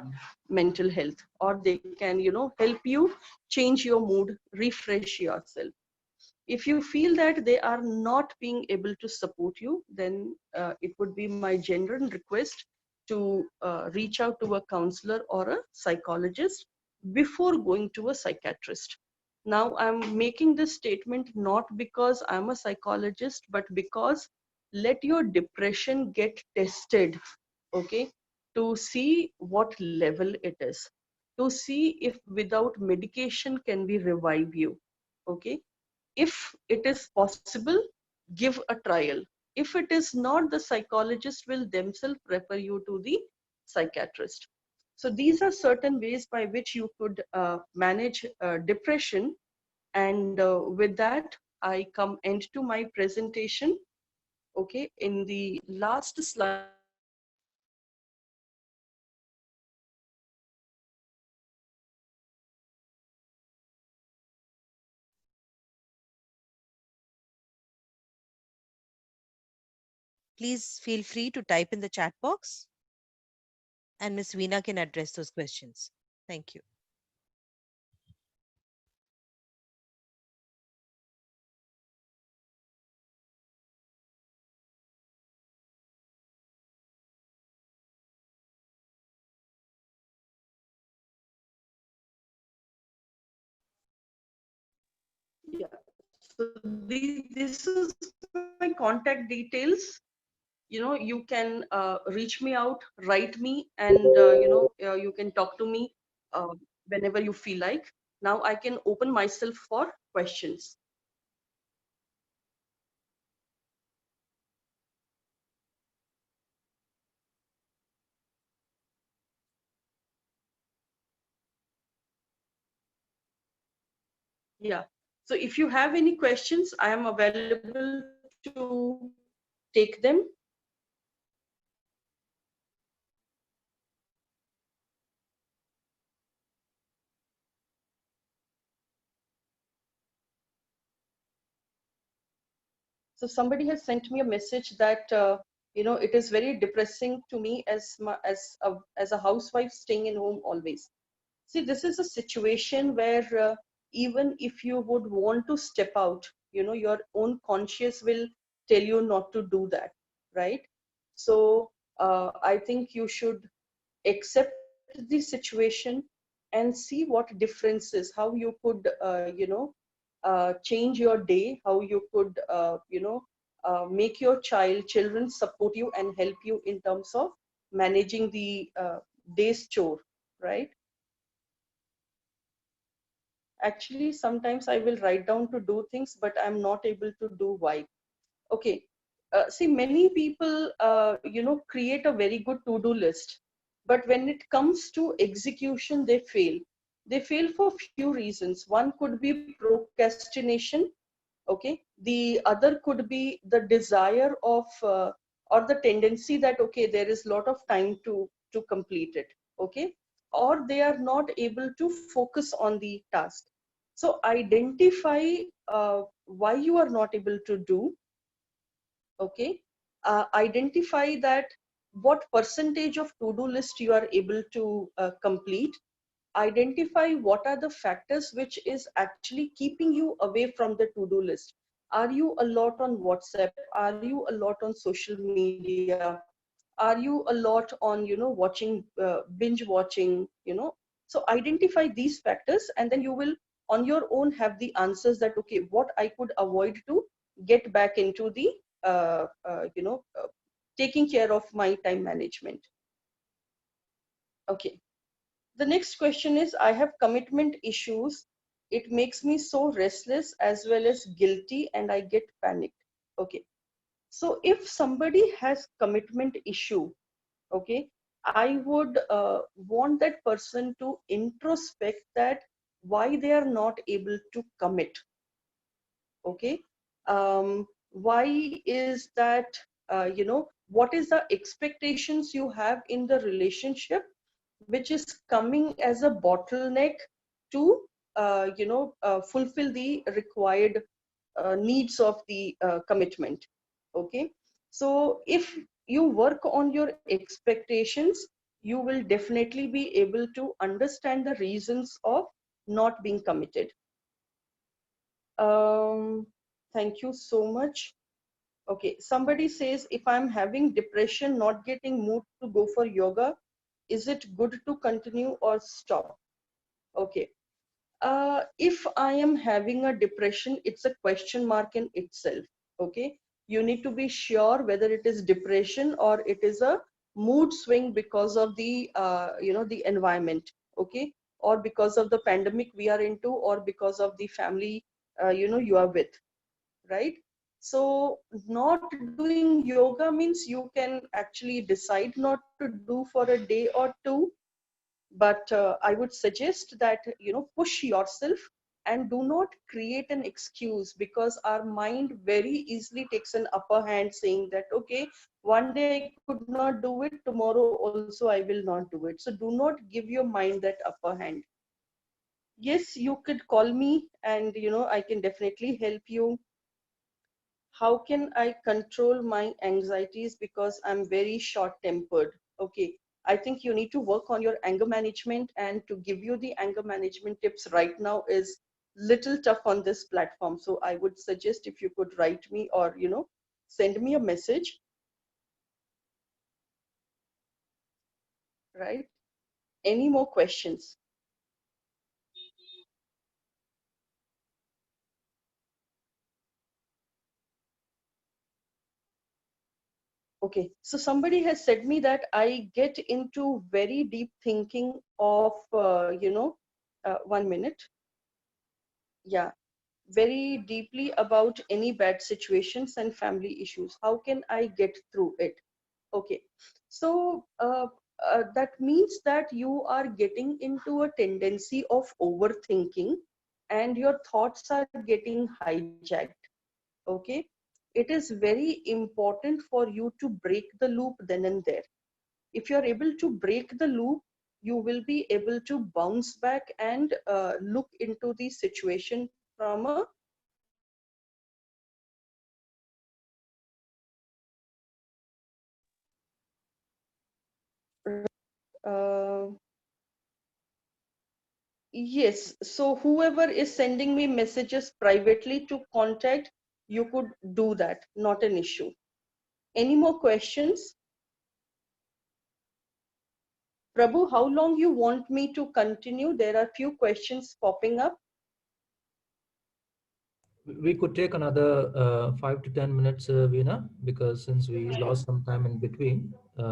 mental health, or they can, help you change your mood, refresh yourself. If you feel that they are not being able to support you, then it would be my genuine request to reach out to a counselor or a psychologist before going to a psychiatrist. Now, I'm making this statement not because I'm a psychologist, but because let your depression get tested, okay, to see what level it is, to see if without medication can we revive you. Okay, if it is possible, give a trial. If it is not, the psychologist will themselves refer you to the psychiatrist. So these are certain ways by which you could manage depression. And with that, I come end to my presentation. Okay, in the last slide,
Please feel free to type in the chat box and Miss Veena can address those questions. Thank you.
yeah. So this is my contact details. You can reach me out, write me, and you can talk to me uh, whenever you feel like. Now I can open myself for questions. Yeah. So if you have any questions, I am available to take them. So somebody has sent me a message that it is very depressing to me as a housewife staying in home always. See, this is a situation where even if you would want to step out, your own conscience will tell you not to do that, right? So I think you should accept the situation and see what differences, how you could change your day, how you could make your children support you and help you in terms of managing the day's chore, right? Actually, sometimes I will write down to do things, but I'm not able to do why. Okay. See, many people, create a very good to-do list, but when it comes to execution, they fail. They fail for few reasons. One could be procrastination. Okay. The other could be the desire of, or the tendency that, okay, there is a lot of time to complete it. Okay. Or they are not able to focus on the task. So identify why you are not able to do. Okay. Identify that what percentage of to-do list you are able to complete. Identify what are the factors which is actually keeping you away from the to-do list. Are you a lot on WhatsApp? Are you a lot on social media? Are you a lot on watching binge watching? So identify these factors, and then you will on your own have the answers that, okay, what I could avoid to get back into the taking care of my time management. Okay. The next question is, I have commitment issues. It makes me so restless as well as guilty, and I get panicked. Okay. So if somebody has commitment issue, okay, I would want that person to introspect that why they are not able to commit. Okay. Why is that? What is the expectations you have in the relationship which is coming as a bottleneck to fulfill the required needs of the commitment. Okay. So if you work on your expectations, you will definitely be able to understand the reasons of not being committed. um, thank you so much. Okay, somebody says, if I'm having depression, not getting mood to go for yoga, is it good to continue or stop? Okay. If I am having a depression, it's a question mark in itself. Okay. You need to be sure whether it is depression or it is a mood swing because of the, the environment. Okay. Or because of the pandemic we are into, or because of the family, you are with. Right. So not doing yoga means you can actually decide not to do for a day or two, but I would suggest that push yourself and do not create an excuse, because our mind very easily takes an upper hand saying that okay, one day I could not do it, tomorrow also I will not do it. So do not give your mind that upper hand. Yes, you could call me and I can definitely help you. How can I control my anxieties because I'm very short tempered? Okay, I think you need to work on your anger management, and to give you the anger management tips right now is little tough on this platform. So I would suggest if you could write me or send me a message, right? Any more questions? Okay, so somebody has said me that I get into very deep thinking of, 1 minute. Yeah, very deeply about any bad situations and family issues. How can I get through it? Okay, so that means that you are getting into a tendency of overthinking and your thoughts are getting hijacked. Okay, it is very important for you to break the loop then and there. If you're able to break the loop, you will be able to bounce back and look into the situation from a uh, yes. So whoever is sending me messages privately to contact, you could do that. Not an issue. Any more questions? Prabhu, how long you want me to continue? There are few questions popping up.
We could take another 5 to 10 minutes, Veena, because since we lost some time in between. Is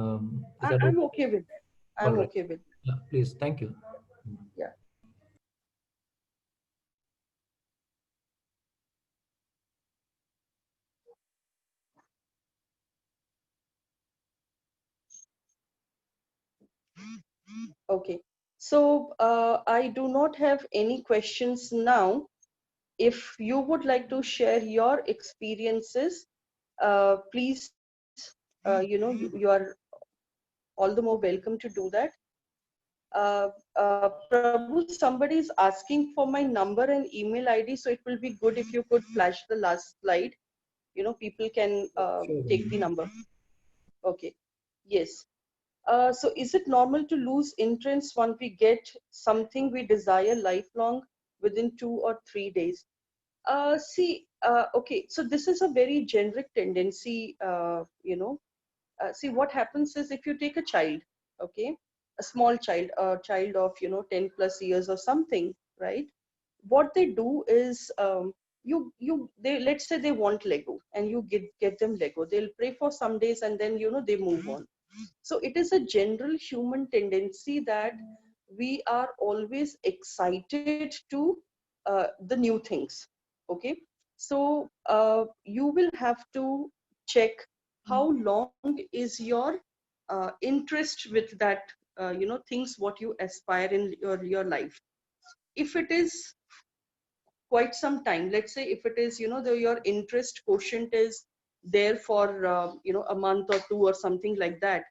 that
I'm
okay?
okay with that.
All
I'm
right.
okay with
Yeah, please. Thank you.
yeah. Okay. So I do not have any questions now. If you would like to share your experiences, please, you are all the more welcome to do that. Prabhu, somebody is asking for my number and email ID, so it will be good if you could flash the last slide. People can
Sure,
take the
Veena.
number. Okay. Yes. So is it normal to lose interest when we get something we desire lifelong within 2 or 3 days? Okay, so this is a very generic tendency. See, what happens is if you take a child, okay, a small child, a child of 10 plus years or something, right? What they do is they, let's say they want Lego, and you get them Lego. They'll pray for some days and then they move on. So it is a general human tendency that we are always excited to the new things. Okay, so you will have to check how long is your interest with that things what you aspire in your life. If it is quite some time, let's say if it is your interest quotient is there for a month or two or something like that,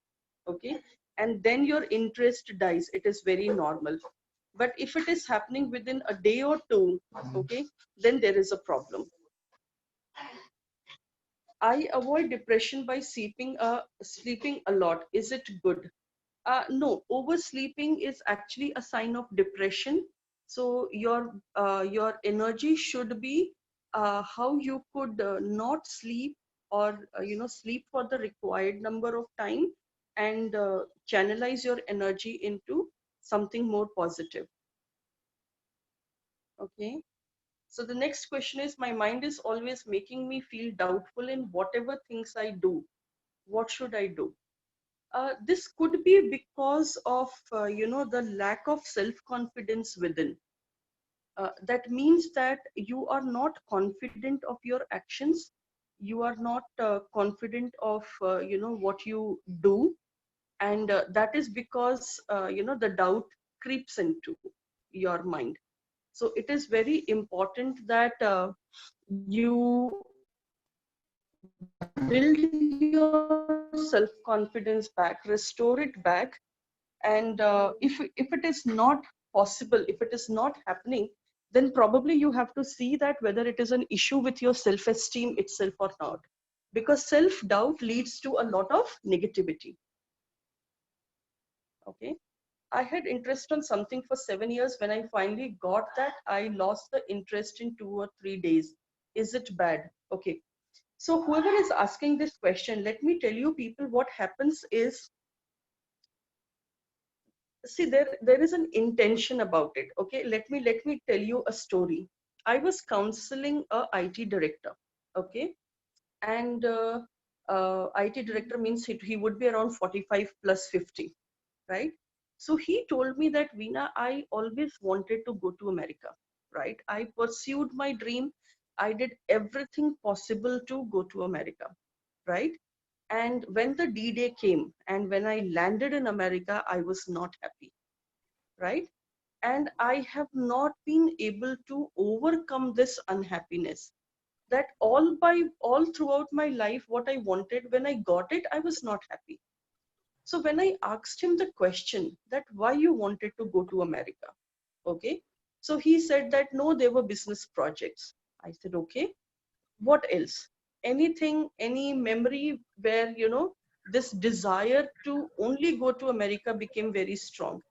okay, and then your interest dies, it is very normal. But if it is happening within a day or two, okay, then there is a problem. I avoid depression by sleeping a lot. Is it good? No, oversleeping is actually a sign of depression. So your energy should be how you could not sleep, or sleep for the required number of time, and channelize your energy into something more positive. Okay. So the next question is, my mind is always making me feel doubtful in whatever things I do. What should I do? This could be because of the lack of self-confidence within. That means that you are not confident of your actions, you are not confident of what you do, and that is because the doubt creeps into your mind. So it is very important that you build your self confidence back, restore it back. And if it is not possible, if it is not happening, then probably you have to see that whether it is an issue with your self esteem itself or not, because self doubt leads to a lot of negativity. Okay, I had interest on something for 7 years. When I finally got that, I lost the interest in 2 or 3 days. Is it bad? Okay, so whoever is asking this question, let me tell you people, what happens is, see, there is an intention about it. Okay, let me tell you a story. I was counseling a IT director. Okay, and IT director means he would be around 45 plus 50, right? So he told me that, Veena, I always wanted to go to America, right? I pursued my dream. I did everything possible to go to America, right? And when the D-Day came and when I landed in America, I was not happy, right? And I have not been able to overcome this unhappiness. That all throughout my life, what I wanted, when I got it, I was not happy. So when I asked him the question that why you wanted to go to America, okay, so he said that no, there were business projects. I said, okay, what else? Anything, any memory where, this desire to only go to America became very strong.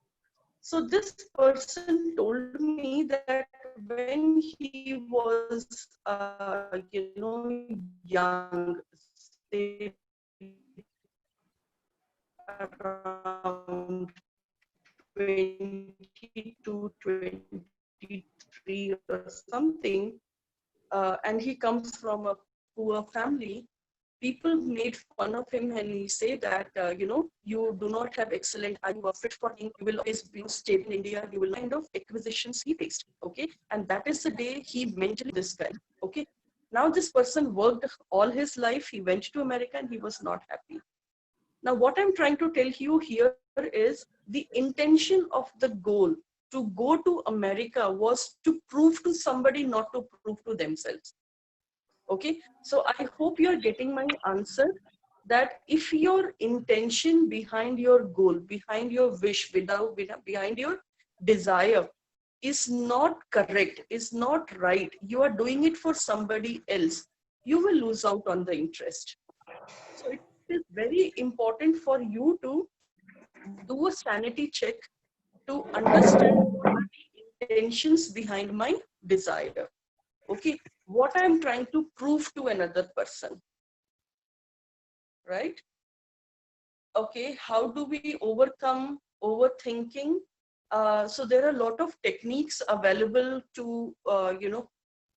So this person told me that when he was, young, say around 22, 23 or something, and he comes from a poor family, people made fun of him and he say that, you do not have excellent, are you fit for him, you will always be stable in India, you will kind of acquisitions he faced. Okay, and that is the day he mentally this guy. Okay, now this person worked all his life, he went to America and he was not happy. Now what I'm trying to tell you here is the intention of the goal to go to America was to prove to somebody, not to prove to themselves. Okay, so I hope you're getting my answer, that if your intention behind your goal, behind your wish, behind your desire is not correct, is not right, you are doing it for somebody else, you will lose out on the interest. So it is very important for you to do a sanity check to understand what are the intentions behind my desire. Okay, what I'm trying to prove to another person, right? Okay, how do we overcome overthinking? So there are a lot of techniques available to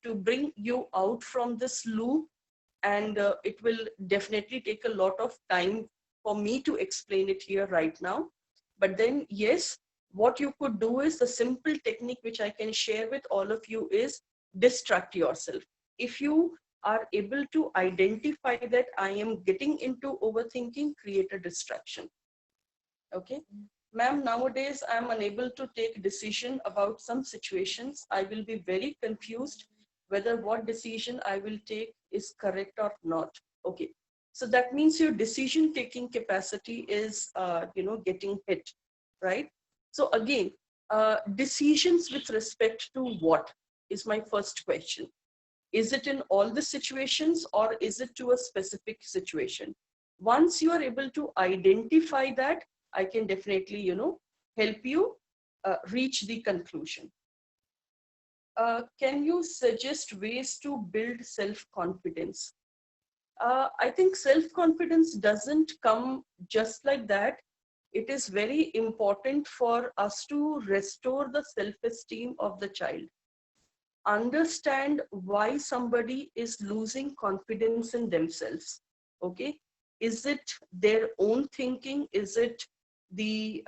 to bring you out from this loop, and it will definitely take a lot of time for me to explain it here right now. But then yes, what you could do is, the simple technique which I can share with all of you is distract yourself. If you are able to identify that I am getting into overthinking, create a distraction. Okay, ma'am, nowadays I am unable to take decision about some situations. I will be very confused whether what decision I will take is correct or not. Okay, so that means your decision taking capacity is getting hit, right? So again, decisions with respect to what is my first question. Is it in all the situations or is it to a specific situation? Once you are able to identify that, I can definitely, help you reach the conclusion. Can you suggest ways to build self-confidence? I think self-confidence doesn't come just like that. It is very important for us to restore the self-esteem of the child. Understand why somebody is losing confidence in themselves. Okay, is it their own thinking? Is it the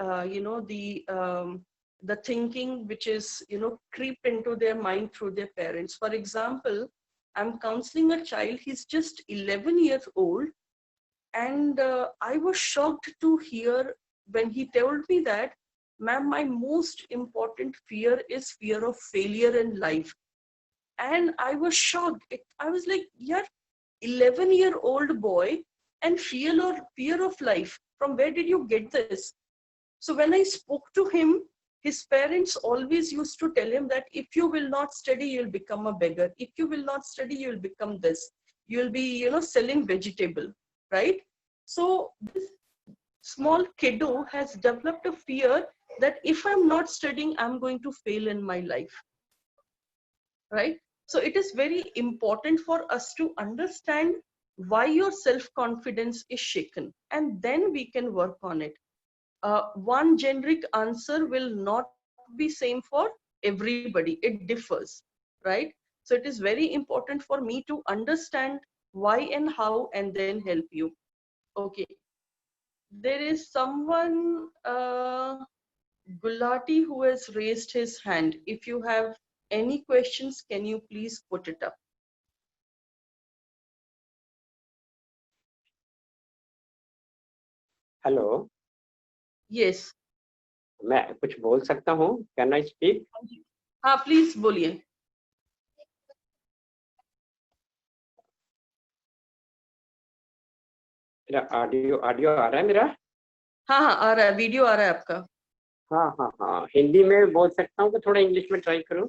the thinking which is creep into their mind through their parents? For example, I'm counseling a child, he's just 11 years old. And I was shocked to hear when he told me that, ma'am, my most important fear is fear of failure in life. And I was shocked. I was like, yeah, 11-year-old boy and fear of life. From where did you get this? So when I spoke to him, his parents always used to tell him that if you will not study, you'll become a beggar. If you will not study, you'll become this. You'll be, selling vegetable, right? So this small kiddo has developed a fear that if I'm not studying, I'm going to fail in my life, right? So it is very important for us to understand why your self-confidence is shaken, and then we can work on it. One generic answer will not be same for everybody. It differs, right? So it is very important for me to understand why and how and then help you. Okay. There is someone, Gulati, who has raised his hand. If you have any questions, can you please put it up?
Hello,
Yes.
मैं कुछ बोल सकता हूँ? Can I speak?
हाँ, please बोलिए.
मेरा audio audio आ रहा है मेरा?
हाँ हाँ, आ रहा है, वीडियो आ रहा है आपका.
हाँ हाँ हाँ, हिंदी में बोल सकता हूँ कि थोड़ा इंग्लिश में ट्राई करूँ?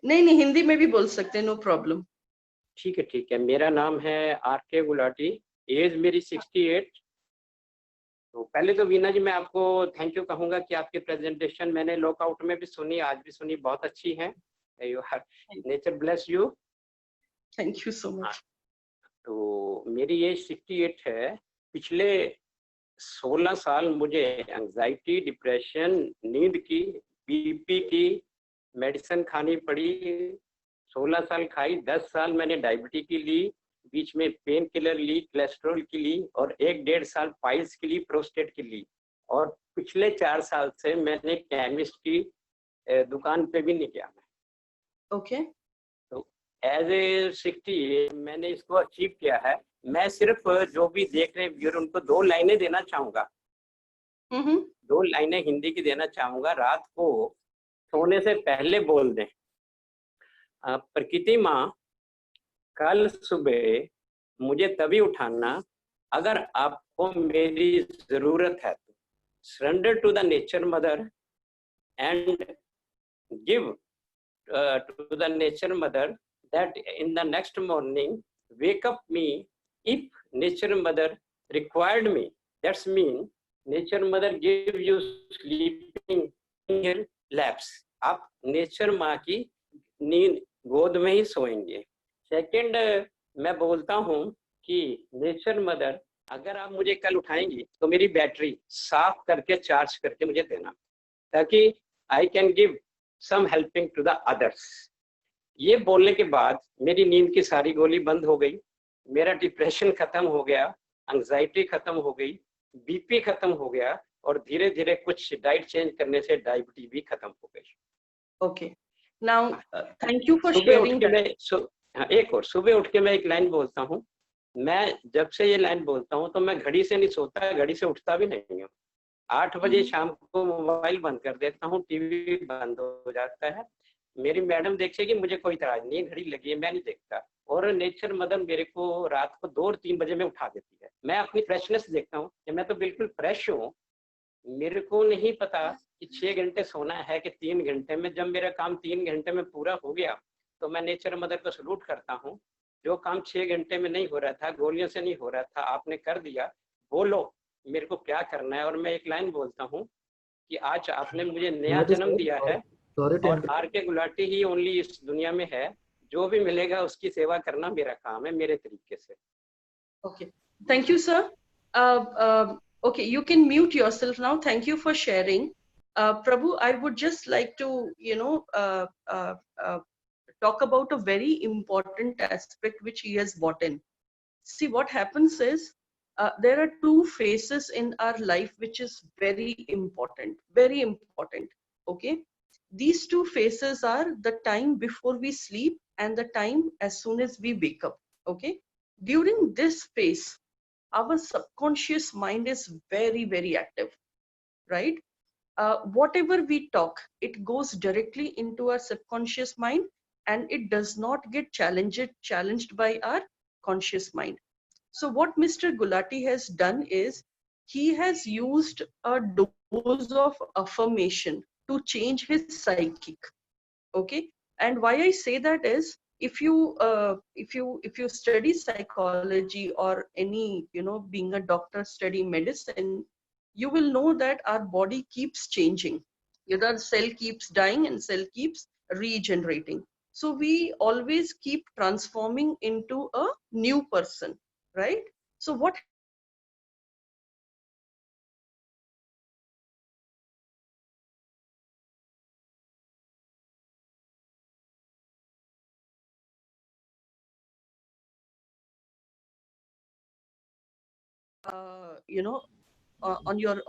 नहीं नहीं, हिंदी में भी बोल सकते हैं, नो प्रॉब्लम.
ठीक है. मेरा नाम है RK गुलाटी, एज मेरी 68. तो पहले तो वीना जी मैं आपको थैंक यू कहूँगा कि आपकी प्रेजेंटेशन मैंने लॉकआउट में भी सुनी, आज भी सुनी, बहुत अच्छी है. You are, nature bless you.
Thank you so much.
तो मेरी एज 68 है. पिछले 16 साल मुझे एंजाइटी, डिप्रेशन, नींद की, बीपी की मेडिसिन खानी पड़ी. 16 साल खाई. 10 साल मैंने डायबिटीज की ली, बीच में पेन किलर ली, कोलेस्ट्रॉल की ली, और 1-1.5 साल पाइल्स की ली, प्रोस्टेट की ली. और पिछले 4 साल से मैंने केमिस्ट की दुकान पे भी नहीं गया.
ओके.
तो एज ए 60 मैंने इसको अचीव किया है. मैं सिर्फ जो भी देख रहे हैं उनको 2 लाइनें देना चाहूंगा. 2 लाइनें हिंदी की देना चाहूंगा. रात को सोने से पहले बोल दें, प्रकृति माँ कल सुबह मुझे तभी उठाना अगर आपको मेरी जरूरत है. तो surrender to the nature mother and give to the nature mother that in the next morning wake up me if nature mother required me. That's mean nature mother give you sleeping in her laps. आप nature माँ की नींद गोद में ही सोएंगे. Second, मैं बोलता हूँ कि नेचर मदर अगर आप मुझे कल उठाएंगी तो मेरी बैटरी साफ करके चार्ज करके मुझे देना, ताकि I can give some helping to the others. ये बोलने के बाद मेरी नींद की सारी गोली बंद हो गई, मेरा डिप्रेशन खत्म हो गया, एंजाइटी खत्म हो गई, बीपी खत्म हो गया, और धीरे धीरे कुछ डाइट चेंज करने से डायबिटीज भी खत्म हो गई.
Okay. Now thank you for
सुबह उठ
शेयरिंग.
के मैं एक और सुबह उठ के मैं एक लाइन बोलता हूँ. मैं जब से ये लाइन बोलता हूँ तो मैं घड़ी से नहीं सोता, घड़ी से उठता भी नहीं हूँ. 8 बजे शाम को मोबाइल बंद कर देता हूँ, टीवी बंद हो जाता है. मेरी मैडम देखेगी मुझे कोई इतराज नहीं, घड़ी लगी है, मैं नहीं देखता. और नेचर मदर मेरे को रात को 2 और 3 बजे में उठा देती है. मैं अपनी फ्रेशनेस देखता हूँ कि मैं तो बिल्कुल फ्रेश हूँ. मेरे को नहीं पता कि 6 घंटे सोना है कि 3 घंटे में. जब मेरा काम 3 घंटे में पूरा हो गया तो मैं नेचर मदर को सलूट करता हूँ. जो काम 6 घंटे में नहीं हो रहा था, गोलियों से नहीं हो रहा था, आपने कर दिया. बोलो मेरे को क्या करना है. और मैं एक लाइन बोलता हूँ कि आज आपने मुझे नया जन्म दिया है, और RK गुलाटी ही ओनली इस दुनिया में है. जो भी मिलेगा उसकी सेवा करना मेरा काम है, मेरे तरीके से.
Okay. Thank you, sir. Okay, you can mute yourself now. Thank you for sharing. Prabhu, I would just like to, talk about a very important aspect which he has brought in. See, what happens is there are 2 phases in our life which is very important, very important. Okay. These two phases are the time before we sleep and the time as soon as we wake up. Okay. During this phase, our subconscious mind is very, very active, right? Whatever we talk, it goes directly into our subconscious mind, and it does not get challenged by our conscious mind. So what Mr. Gulati has done is he has used a dose of affirmation to change his psychic. Okay. And why I say that is, if you study psychology or any, being a doctor study medicine, you will know that our body keeps changing. Either cell keeps dying and cell keeps regenerating. So we always keep transforming into a new person, right? So what happens is, on
You know,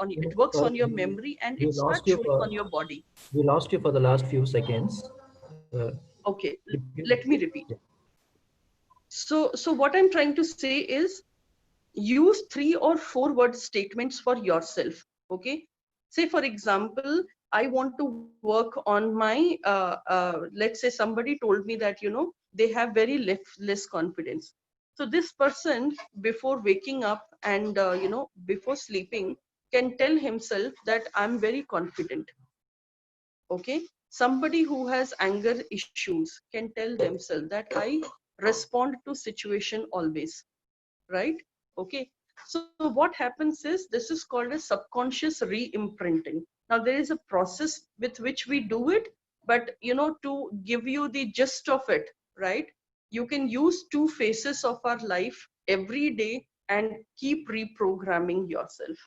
it works
sorry,
on your memory and
we
it
lost
starts
you
showing
for
on your body.
the last few seconds.
Okay,
If you
let me repeat. So what I'm trying to say is, use 3 or 4 word statements for yourself. Okay. Say for example, I want to work on my let's say somebody told me that, they have very less confidence. So this person, before waking up and before sleeping, can tell himself that I'm very confident. Okay. Somebody who has anger issues can tell themselves that I respond to situation always, right? Okay. So what happens is, this is called a subconscious re-imprinting. Now there is a process with which we do it, but to give you the gist of it, right? You can use 2 phases of our life every day and keep reprogramming yourself.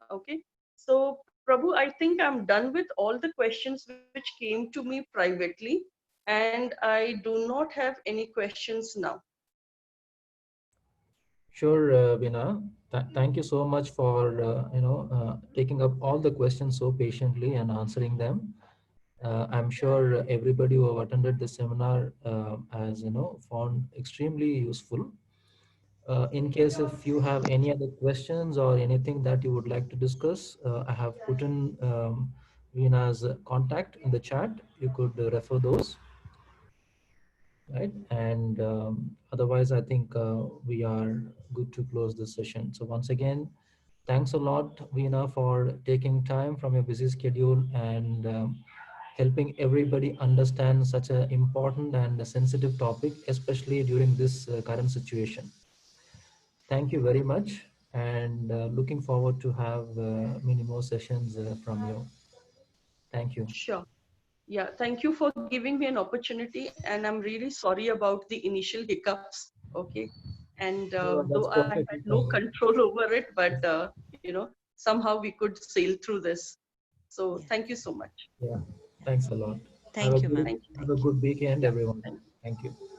Okay. So Prabhu, I think I'm done with all the questions which came to me privately, and I do not have any questions now.
Sure, Veena. Thank you so much for taking up all the questions so patiently and answering them. I'm sure everybody who have attended the seminar has found extremely useful. In case if you have any other questions or anything that you would like to discuss, I have put in Veena's contact in the chat. You could refer those, right? And otherwise, I think we are good to close this session. So once again, thanks a lot, Veena, for taking time from your busy schedule and helping everybody understand such an important and a sensitive topic, especially during this current situation. Thank you very much, and looking forward to have many more sessions from you. Thank you.
Sure. Yeah, thank you for giving me an opportunity, and I'm really sorry about the initial hiccups. Okay. And
No,
though
that's
I had
perfectly
no
fine.
control over it, but somehow we could sail through this. So
Yeah.
thank you so much.
Yeah,
Yeah.
thanks a lot.
Thank you,
Thank
ma'am.
you.
Have
Thank
a
you.
good weekend,
Yeah.
everyone.
Thank you.
Thank you.